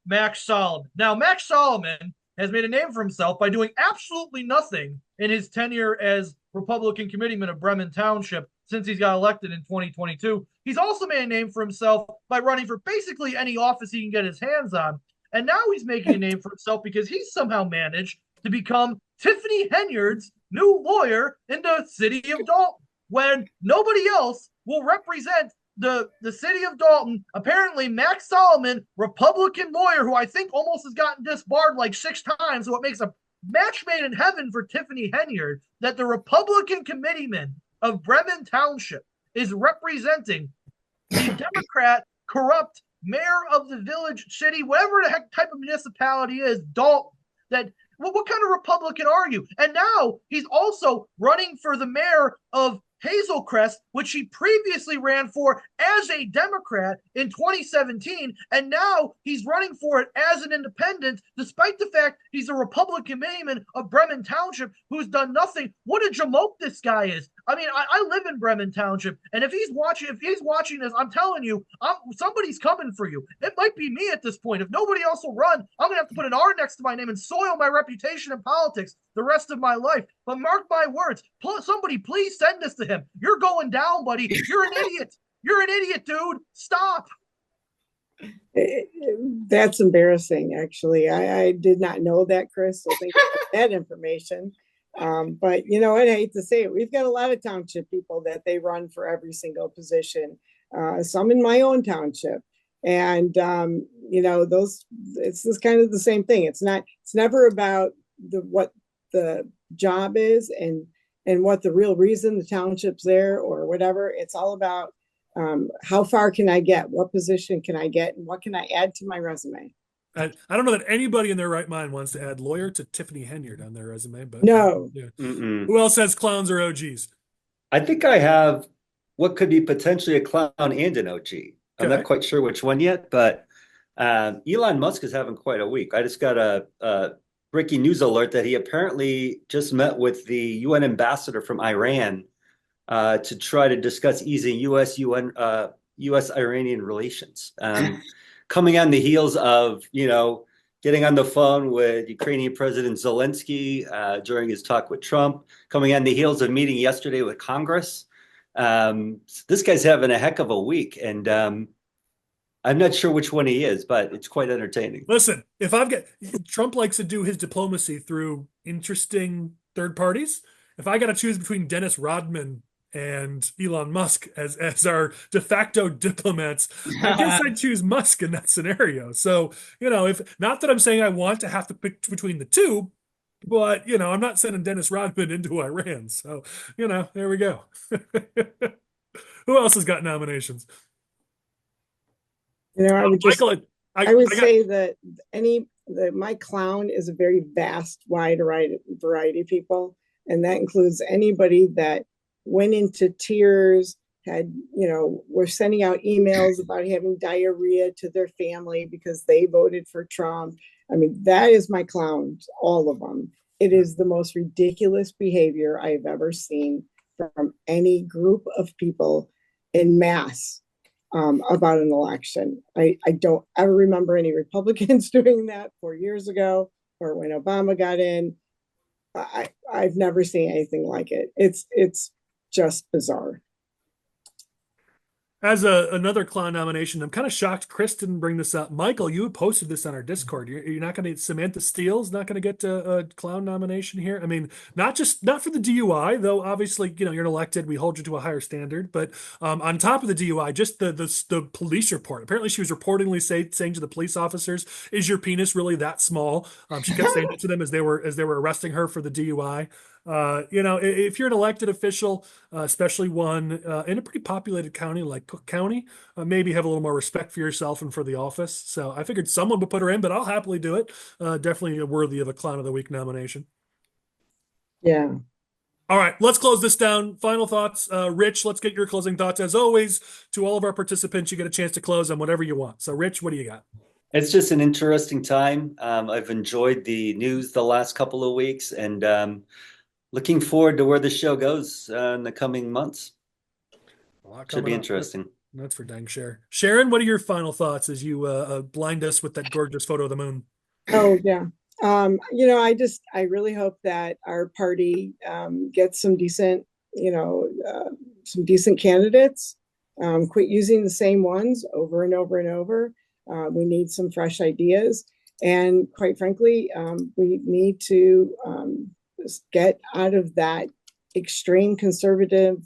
Max Solomon. Now, Max Solomon has made a name for himself by doing absolutely nothing in his tenure as Republican committeeman of Bremen Township since he's got elected in 2022. He's also made a name for himself by running for basically any office he can get his hands on. And now he's making a name for himself because he's somehow managed to become Tiffany Henyard's new lawyer in the city of Dalton, when nobody else will represent the city of Dalton. Apparently, Max Solomon, Republican lawyer, who I think almost has gotten disbarred like 6 times, so it makes a match made in heaven for Tiffany Henyard, that the Republican committeeman of Bremen Township is representing the Democrat corrupt mayor of the village, city, whatever the heck type of municipality is, Dalton. That what kind of Republican are you? And now he's also running for the mayor of Hazel Crest, which he previously ran for as a Democrat in 2017, and now he's running for it as an independent, despite the fact he's a Republican committeeman of Bremen Township who's done nothing. What a jamoke this guy is. I mean, I live in Bremen Township, and if he's watching this, I'm telling you, somebody's coming for you. It might be me at this point. If nobody else will run, I'm going to have to put an R next to my name and soil my reputation in politics the rest of my life. But mark my words, somebody please send this to him. You're going down, buddy. You're an idiot. You're an idiot, dude. Stop. That's embarrassing, actually. I did not know that, Chris, so thank you for that information. But, you know, I hate to say it, we've got a lot of township people that they run for every single position, some in my own township. And, you know, it's this kind of the same thing. It's never about what the job is and what the real reason the township's there or whatever. It's all about how far can I get? What position can I get? And what can I add to my resume? I don't know that anybody in their right mind wants to add lawyer to Tiffany Henyard on their resume, but no. Yeah. Who else has clowns or OGs? I think I have what could be potentially a clown and an OG. I'm Okay. not quite sure which one yet, but Elon Musk is having quite a week. I just got a breaking news alert that he apparently just met with the UN ambassador from Iran to try to discuss easing U.S. Iranian relations. Coming on the heels of, getting on the phone with Ukrainian President Zelensky during his talk with Trump, coming on the heels of meeting yesterday with Congress. This guy's having a heck of a week, and I'm not sure which one he is, but it's quite entertaining. Listen, Trump likes to do his diplomacy through interesting third parties. If I got to choose between Dennis Rodman and Elon Musk as our de facto diplomats, I guess I'd choose Musk in that scenario. So, if not that I'm saying I want to have to pick between the two, but I'm not sending Dennis Rodman into Iran. So, there we go. Who else has got nominations? I would just, Michael, I would say that my clown is a very vast, wide variety of people. And that includes anybody that went into tears, were sending out emails about having diarrhea to their family because they voted for Trump. I mean, that is my clown, all of them. It is the most ridiculous behavior I've ever seen from any group of people in mass about an election. I don't ever remember any Republicans doing that 4 years ago or when Obama got in. I've never seen anything like it. It's just bizarre. As another clown nomination, I'm kind of shocked Chris didn't bring this up. Michael, you had posted this on our Discord. You're not going to, Samantha Steele's not going to get a clown nomination here. I mean, not for the DUI, though. Obviously, you're elected. We hold you to a higher standard. But on top of the DUI, just the police report. Apparently, she was reportedly saying to the police officers, "Is your penis really that small?" She kept saying it to them as they were arresting her for the DUI. If you're an elected official, especially one in a pretty populated county like Cook County, maybe have a little more respect for yourself and for the office. So I figured someone would put her in, but I'll happily do it. Definitely worthy of a Clown of the Week nomination. Yeah. All right, let's close this down. Final thoughts. Rich, let's get your closing thoughts. As always, to all of our participants, you get a chance to close on whatever you want. So, Rich, what do you got? It's just an interesting time. I've enjoyed the news the last couple of weeks, and looking forward to where the show goes in the coming months. Should be interesting. That's for dang sure. Sharon, what are your final thoughts as you blind us with that gorgeous photo of the moon? Oh, yeah. I really hope that our party gets some decent candidates. Quit using the same ones over and over and over. We need some fresh ideas. And quite frankly, we need to get out of that extreme conservative,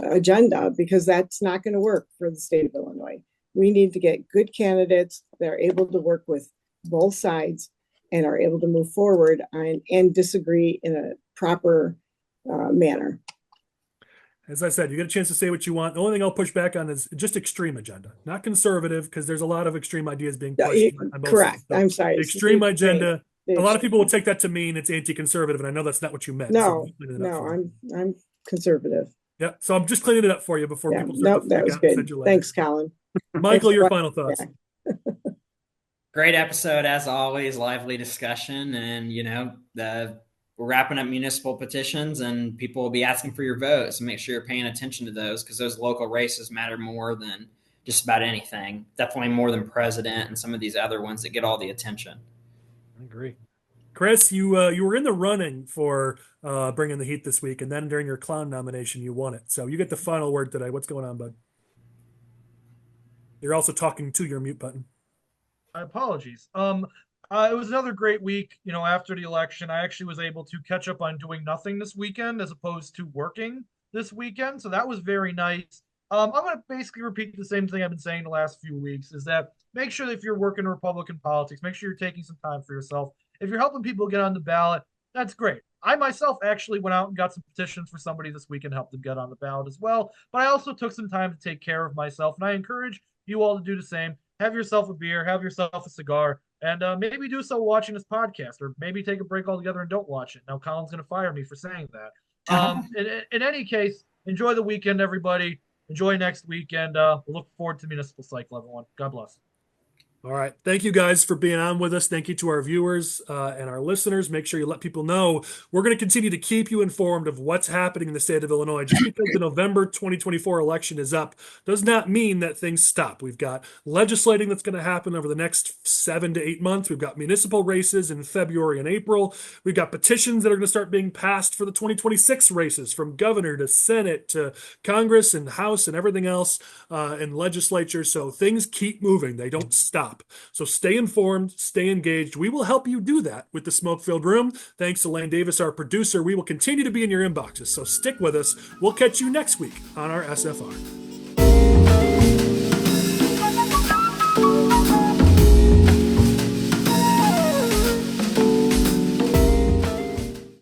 agenda, because that's not going to work for the state of Illinois. We need to get good candidates that are able to work with both sides and are able to move forward and disagree in a proper manner. As I said, you get a chance to say what you want. The only thing I'll push back on is just extreme agenda, not conservative, because there's a lot of extreme ideas being pushed. Correct. So I'm sorry. Extreme agenda. A lot of people will take that to mean it's anti-conservative, and I know that's not what you meant. No, I'm conservative. Yeah, so I'm just cleaning it up for you before people start to that was good. Thanks, Collin. Michael, your final thoughts. Great episode as always, lively discussion, and we're wrapping up municipal petitions, and people will be asking for your votes. So make sure you're paying attention to those, because those local races matter more than just about anything. Definitely more than president and some of these other ones that get all the attention. I agree. Chris, you were in the running for bringing the heat this week, and then during your clown nomination, you won it. So you get the final word today. What's going on, bud? You're also talking to your mute button. Apologies. It was another great week. After the election, I actually was able to catch up on doing nothing this weekend as opposed to working this weekend. So that was very nice. I'm going to basically repeat the same thing I've been saying the last few weeks, is that make sure that if you're working Republican politics, make sure you're taking some time for yourself. If you're helping people get on the ballot, that's great. I myself actually went out and got some petitions for somebody this week and helped them get on the ballot as well. But I also took some time to take care of myself, and I encourage you all to do the same. Have yourself a beer, have yourself a cigar, and maybe do so watching this podcast, or maybe take a break altogether and don't watch it. Now, Collin's going to fire me for saying that. In any case, enjoy the weekend, everybody. Enjoy next weekend. We'll look forward to municipal cycle, everyone. God bless. All right. Thank you guys for being on with us. Thank you to our viewers and our listeners. Make sure you let people know we're going to continue to keep you informed of what's happening in the state of Illinois. Just because the November 2024 election is up does not mean that things stop. We've got legislating that's going to happen over the next 7 to 8 months. We've got municipal races in February and April. We've got petitions that are going to start being passed for the 2026 races, from governor to Senate to Congress and House and everything else and legislature. So things keep moving. They don't stop. So stay informed, stay engaged. We will help you do that with the Smoke-Filled Room. Thanks to Lane Davis, our producer. We will continue to be in your inboxes, so stick with us. We'll catch you next week on our SFR.